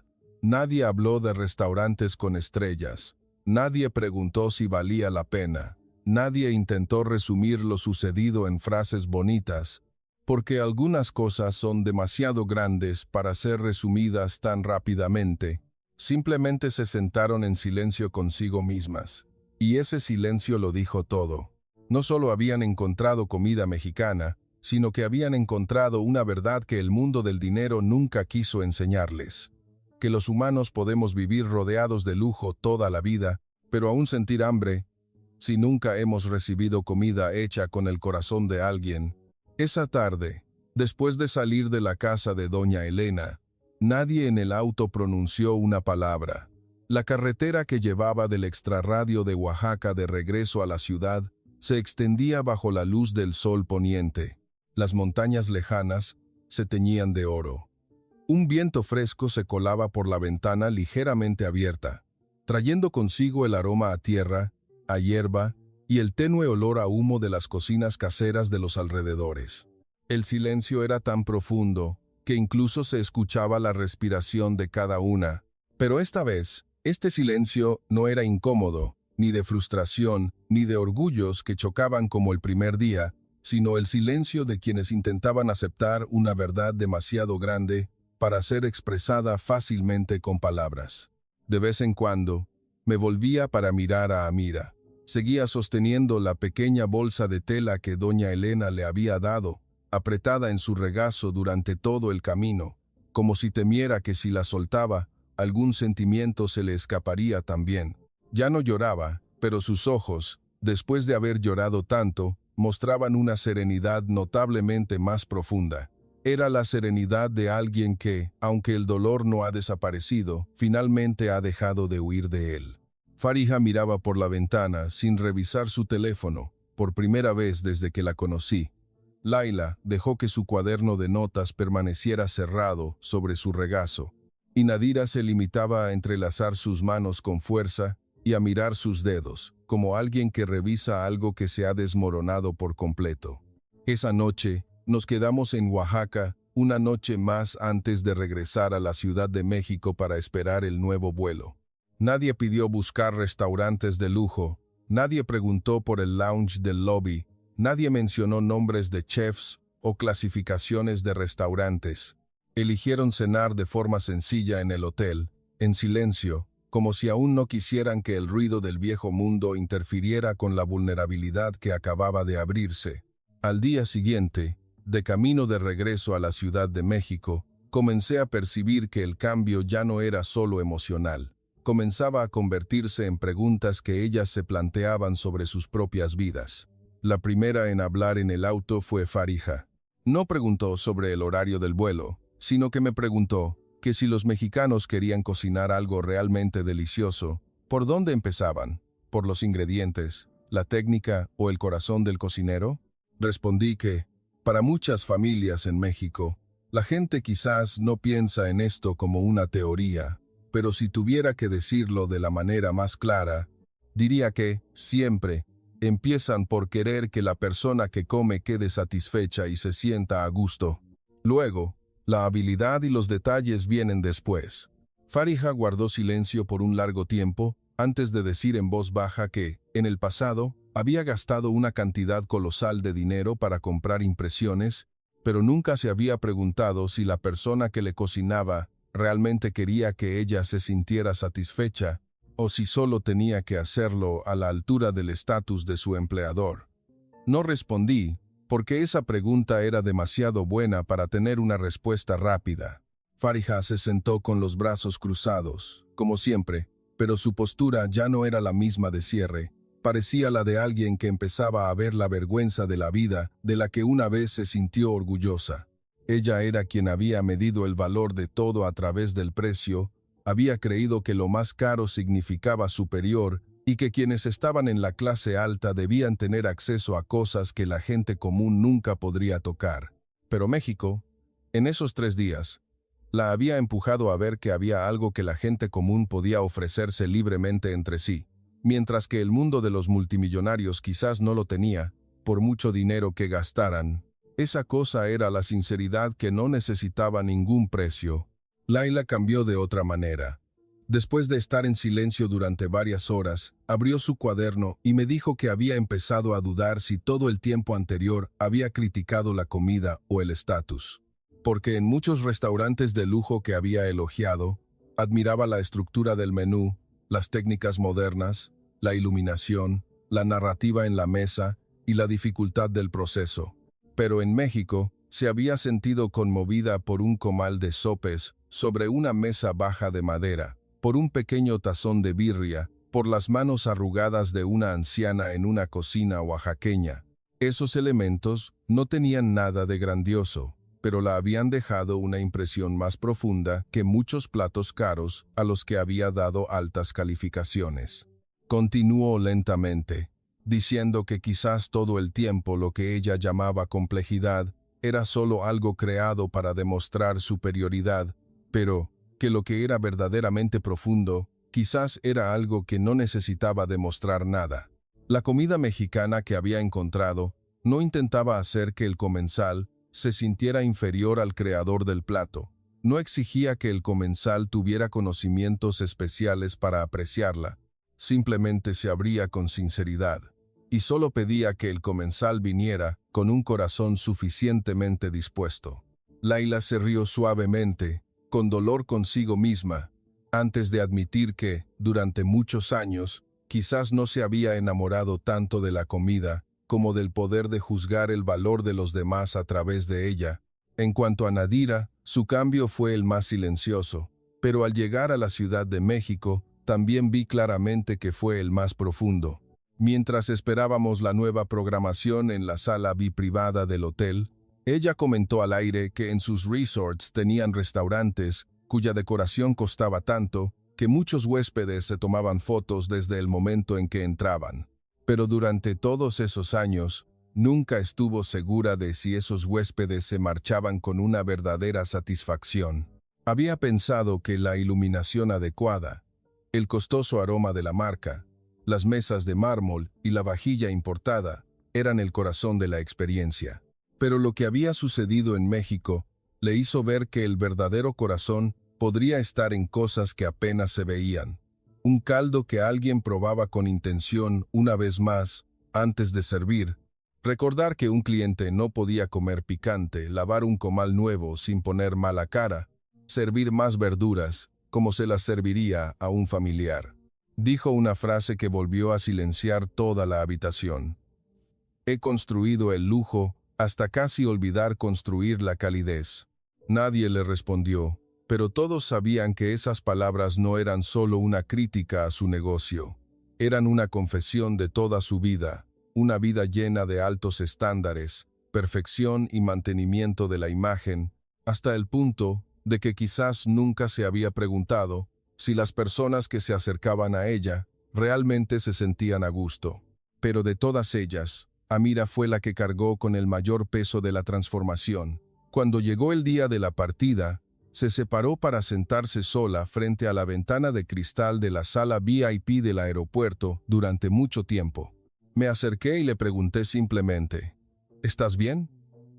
nadie habló de restaurantes con estrellas, nadie preguntó si valía la pena, nadie intentó resumir lo sucedido en frases bonitas, porque algunas cosas son demasiado grandes para ser resumidas tan rápidamente. Simplemente se sentaron en silencio consigo mismas, y ese silencio lo dijo todo. No solo habían encontrado comida mexicana, sino que habían encontrado una verdad que el mundo del dinero nunca quiso enseñarles. Que los humanos podemos vivir rodeados de lujo toda la vida, pero aún sentir hambre, si nunca hemos recibido comida hecha con el corazón de alguien. Esa tarde, después de salir de la casa de doña Elena, nadie en el auto pronunció una palabra. La carretera que llevaba del extrarradio de Oaxaca de regreso a la ciudad se extendía bajo la luz del sol poniente. Las montañas lejanas se teñían de oro. Un viento fresco se colaba por la ventana ligeramente abierta, trayendo consigo el aroma a tierra, a hierba y el tenue olor a humo de las cocinas caseras de los alrededores. El silencio era tan profundo que incluso se escuchaba la respiración de cada una. Pero esta vez, este silencio no era incómodo, ni de frustración, ni de orgullos que chocaban como el primer día, sino el silencio de quienes intentaban aceptar una verdad demasiado grande para ser expresada fácilmente con palabras. De vez en cuando, me volvía para mirar a Amira. Seguía sosteniendo la pequeña bolsa de tela que doña Elena le había dado, apretada en su regazo durante todo el camino, como si temiera que si la soltaba, algún sentimiento se le escaparía también. Ya no lloraba, pero sus ojos, después de haber llorado tanto, mostraban una serenidad notablemente más profunda. Era la serenidad de alguien que, aunque el dolor no ha desaparecido, finalmente ha dejado de huir de él. Farija miraba por la ventana sin revisar su teléfono, por primera vez desde que la conocí. Laila dejó que su cuaderno de notas permaneciera cerrado sobre su regazo, y Nadira se limitaba a entrelazar sus manos con fuerza y a mirar sus dedos, como alguien que revisa algo que se ha desmoronado por completo. Esa noche, nos quedamos en Oaxaca, una noche más antes de regresar a la Ciudad de México para esperar el nuevo vuelo. Nadie pidió buscar restaurantes de lujo, nadie preguntó por el lounge del lobby, nadie mencionó nombres de chefs o clasificaciones de restaurantes. Eligieron cenar de forma sencilla en el hotel, en silencio, como si aún no quisieran que el ruido del viejo mundo interfiriera con la vulnerabilidad que acababa de abrirse. Al día siguiente, de camino de regreso a la Ciudad de México, comencé a percibir que el cambio ya no era solo emocional. Comenzaba a convertirse en preguntas que ellas se planteaban sobre sus propias vidas. La primera en hablar en el auto fue Farija. No preguntó sobre el horario del vuelo, sino que me preguntó que si los mexicanos querían cocinar algo realmente delicioso, ¿por dónde empezaban? ¿Por los ingredientes, la técnica o el corazón del cocinero? Respondí que, para muchas familias en México, la gente quizás no piensa en esto como una teoría, pero si tuviera que decirlo de la manera más clara, diría que, siempre, empiezan por querer que la persona que come quede satisfecha y se sienta a gusto. Luego, la habilidad y los detalles vienen después. Farija guardó silencio por un largo tiempo, antes de decir en voz baja que, en el pasado, había gastado una cantidad colosal de dinero para comprar impresiones, pero nunca se había preguntado si la persona que le cocinaba realmente quería que ella se sintiera satisfecha, o si solo tenía que hacerlo a la altura del estatus de su empleador. No respondí, porque esa pregunta era demasiado buena para tener una respuesta rápida. Farija se sentó con los brazos cruzados, como siempre, pero su postura ya no era la misma de cierre. Parecía la de alguien que empezaba a ver la vergüenza de la vida de la que una vez se sintió orgullosa. Ella era quien había medido el valor de todo a través del precio, había creído que lo más caro significaba superior y que quienes estaban en la clase alta debían tener acceso a cosas que la gente común nunca podría tocar. Pero México, en esos 3 días, la había empujado a ver que había algo que la gente común podía ofrecerse libremente entre sí, mientras que el mundo de los multimillonarios quizás no lo tenía, por mucho dinero que gastaran. Esa cosa era la sinceridad que no necesitaba ningún precio. Laila cambió de otra manera. Después de estar en silencio durante varias horas, abrió su cuaderno y me dijo que había empezado a dudar si todo el tiempo anterior había criticado la comida o el estatus. Porque en muchos restaurantes de lujo que había elogiado, admiraba la estructura del menú, las técnicas modernas, la iluminación, la narrativa en la mesa y la dificultad del proceso. Pero en México, se había sentido conmovida por un comal de sopes sobre una mesa baja de madera, por un pequeño tazón de birria, por las manos arrugadas de una anciana en una cocina oaxaqueña. Esos elementos no tenían nada de grandioso, pero la habían dejado una impresión más profunda que muchos platos caros a los que había dado altas calificaciones. Continuó lentamente, diciendo que quizás todo el tiempo lo que ella llamaba complejidad era solo algo creado para demostrar superioridad, pero que lo que era verdaderamente profundo quizás era algo que no necesitaba demostrar nada. La comida mexicana que había encontrado no intentaba hacer que el comensal se sintiera inferior al creador del plato. No exigía que el comensal tuviera conocimientos especiales para apreciarla. Simplemente se abría con sinceridad. y solo pedía que el comensal viniera con un corazón suficientemente dispuesto. Laila se rió suavemente, con dolor consigo misma, antes de admitir que, durante muchos años, quizás no se había enamorado tanto de la comida como del poder de juzgar el valor de los demás a través de ella. En cuanto a Nadira, su cambio fue el más silencioso, pero al llegar a la Ciudad de México, también vi claramente que fue el más profundo. Mientras esperábamos la nueva programación en la sala privada del hotel, ella comentó al aire que en sus resorts tenían restaurantes cuya decoración costaba tanto que muchos huéspedes se tomaban fotos desde el momento en que entraban. Pero durante todos esos años, nunca estuvo segura de si esos huéspedes se marchaban con una verdadera satisfacción. Había pensado que la iluminación adecuada, el costoso aroma de la marca, las mesas de mármol y la vajilla importada eran el corazón de la experiencia. Pero lo que había sucedido en México le hizo ver que el verdadero corazón podría estar en cosas que apenas se veían. Un caldo que alguien probaba con intención una vez más, antes de servir. Recordar que un cliente no podía comer picante, lavar un comal nuevo sin poner mala cara, servir más verduras, como se las serviría a un familiar. Dijo una frase que volvió a silenciar toda la habitación. He construido el lujo hasta casi olvidar construir la calidez. Nadie le respondió, pero todos sabían que esas palabras no eran solo una crítica a su negocio. Eran una confesión de toda su vida, una vida llena de altos estándares, perfección y mantenimiento de la imagen, hasta el punto de que quizás nunca se había preguntado si las personas que se acercaban a ella realmente se sentían a gusto. Pero de todas ellas, Amira fue la que cargó con el mayor peso de la transformación. Cuando llegó el día de la partida, se separó para sentarse sola frente a la ventana de cristal de la sala VIP del aeropuerto durante mucho tiempo. Me acerqué y le pregunté simplemente, ¿estás bien?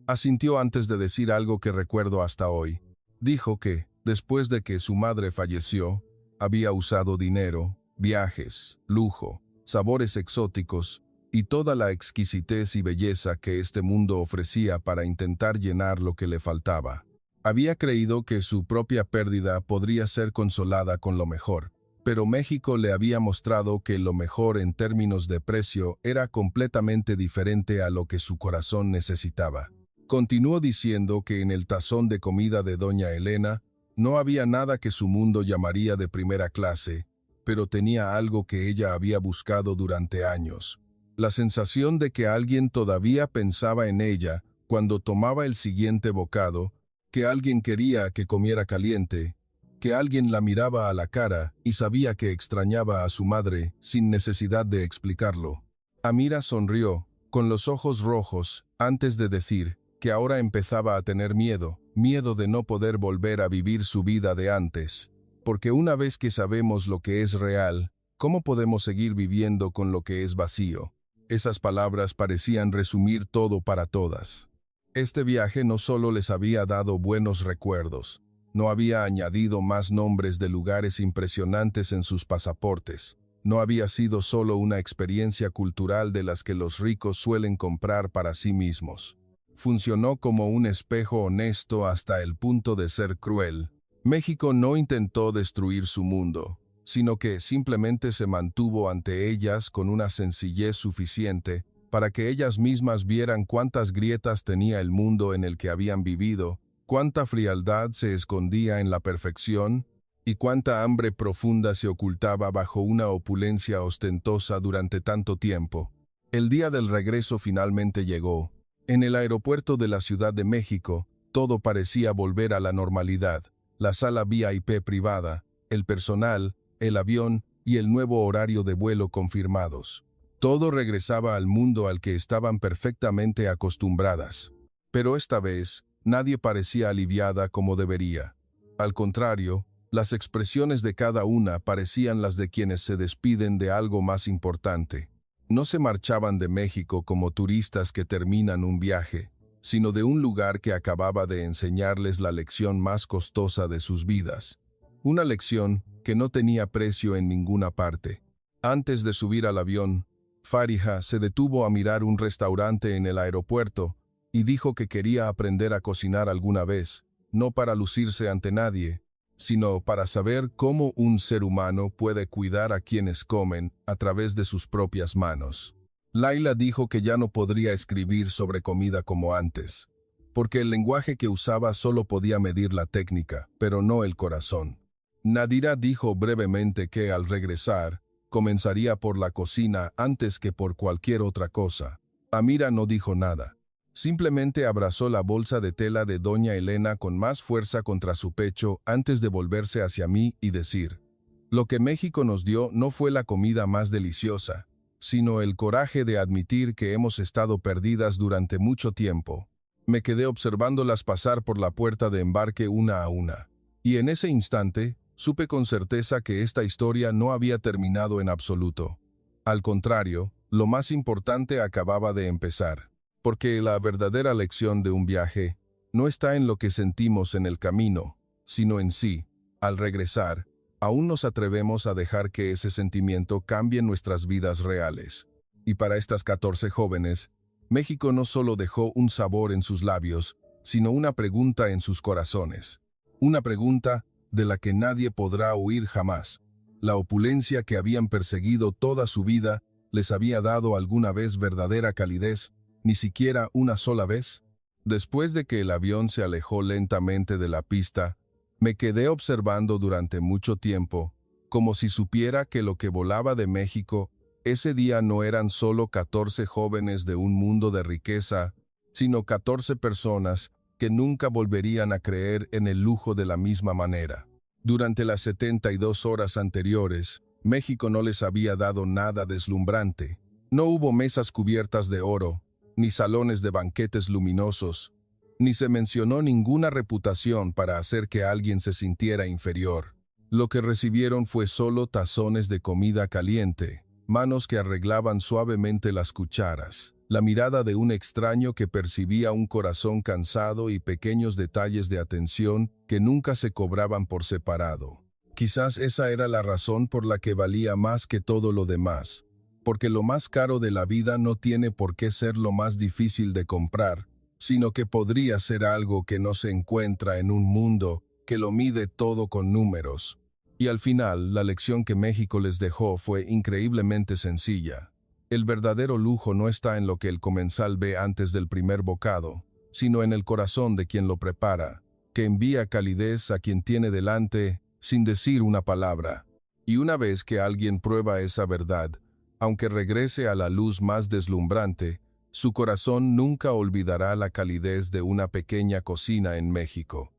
Asintió antes de decir algo que recuerdo hasta hoy. Dijo que, después de que su madre falleció, había usado dinero, viajes, lujo, sabores exóticos y toda la exquisitez y belleza que este mundo ofrecía para intentar llenar lo que le faltaba. Había creído que su propia pérdida podría ser consolada con lo mejor, pero México le había mostrado que lo mejor en términos de precio era completamente diferente a lo que su corazón necesitaba. Continuó diciendo que en el tazón de comida de doña Elena no había nada que su mundo llamaría de primera clase, pero tenía algo que ella había buscado durante años. La sensación de que alguien todavía pensaba en ella cuando tomaba el siguiente bocado, que alguien quería que comiera caliente, que alguien la miraba a la cara y sabía que extrañaba a su madre sin necesidad de explicarlo. Amira sonrió, con los ojos rojos, antes de decir que ahora empezaba a tener miedo de no poder volver a vivir su vida de antes. Porque una vez que sabemos lo que es real, ¿cómo podemos seguir viviendo con lo que es vacío? Esas palabras parecían resumir todo para todas. Este viaje no solo les había dado buenos recuerdos, no había añadido más nombres de lugares impresionantes en sus pasaportes, no había sido solo una experiencia cultural de las que los ricos suelen comprar para sí mismos. Funcionó como un espejo honesto hasta el punto de ser cruel. México no intentó destruir su mundo, sino que simplemente se mantuvo ante ellas con una sencillez suficiente para que ellas mismas vieran cuántas grietas tenía el mundo en el que habían vivido, cuánta frialdad se escondía en la perfección y cuánta hambre profunda se ocultaba bajo una opulencia ostentosa durante tanto tiempo. El día del regreso finalmente llegó. En el aeropuerto de la Ciudad de México, todo parecía volver a la normalidad. La sala VIP privada, el personal, el avión y el nuevo horario de vuelo confirmados. Todo regresaba al mundo al que estaban perfectamente acostumbradas. Pero esta vez, nadie parecía aliviada como debería. Al contrario, las expresiones de cada una parecían las de quienes se despiden de algo más importante. No se marchaban de México como turistas que terminan un viaje, sino de un lugar que acababa de enseñarles la lección más costosa de sus vidas. Una lección que no tenía precio en ninguna parte. Antes de subir al avión, Fariha se detuvo a mirar un restaurante en el aeropuerto y dijo que quería aprender a cocinar alguna vez, no para lucirse ante nadie, sino para saber cómo un ser humano puede cuidar a quienes comen a través de sus propias manos. Laila dijo que ya no podría escribir sobre comida como antes, porque el lenguaje que usaba solo podía medir la técnica, pero no el corazón. Nadira dijo brevemente que al regresar, comenzaría por la cocina antes que por cualquier otra cosa. Amira no dijo nada. Simplemente abrazó la bolsa de tela de doña Elena con más fuerza contra su pecho antes de volverse hacia mí y decir: lo que México nos dio no fue la comida más deliciosa, sino el coraje de admitir que hemos estado perdidas durante mucho tiempo. Me quedé observándolas pasar por la puerta de embarque una a una. Y en ese instante, supe con certeza que esta historia no había terminado en absoluto. Al contrario, lo más importante acababa de empezar. Porque la verdadera lección de un viaje no está en lo que sentimos en el camino, sino en sí. Al regresar, aún nos atrevemos a dejar que ese sentimiento cambie nuestras vidas reales. Y para estas 14 jóvenes, México no solo dejó un sabor en sus labios, sino una pregunta en sus corazones. Una pregunta de la que nadie podrá huir jamás. La opulencia que habían perseguido toda su vida les había dado alguna vez verdadera calidez, ni siquiera una sola vez. Después de que el avión se alejó lentamente de la pista, me quedé observando durante mucho tiempo, como si supiera que lo que volaba de México ese día no eran solo 14 jóvenes de un mundo de riqueza, sino 14 personas que nunca volverían a creer en el lujo de la misma manera. Durante las 72 horas anteriores, México no les había dado nada deslumbrante. No hubo mesas cubiertas de oro, ni salones de banquetes luminosos, ni se mencionó ninguna reputación para hacer que alguien se sintiera inferior. Lo que recibieron fue solo tazones de comida caliente, manos que arreglaban suavemente las cucharas, la mirada de un extraño que percibía un corazón cansado y pequeños detalles de atención que nunca se cobraban por separado. Quizás esa era la razón por la que valía más que todo lo demás. Porque lo más caro de la vida no tiene por qué ser lo más difícil de comprar, sino que podría ser algo que no se encuentra en un mundo que lo mide todo con números. Y al final, la lección que México les dejó fue increíblemente sencilla. El verdadero lujo no está en lo que el comensal ve antes del primer bocado, sino en el corazón de quien lo prepara, que envía calidez a quien tiene delante sin decir una palabra. Y una vez que alguien prueba esa verdad, aunque regrese a la luz más deslumbrante, su corazón nunca olvidará la calidez de una pequeña cocina en México.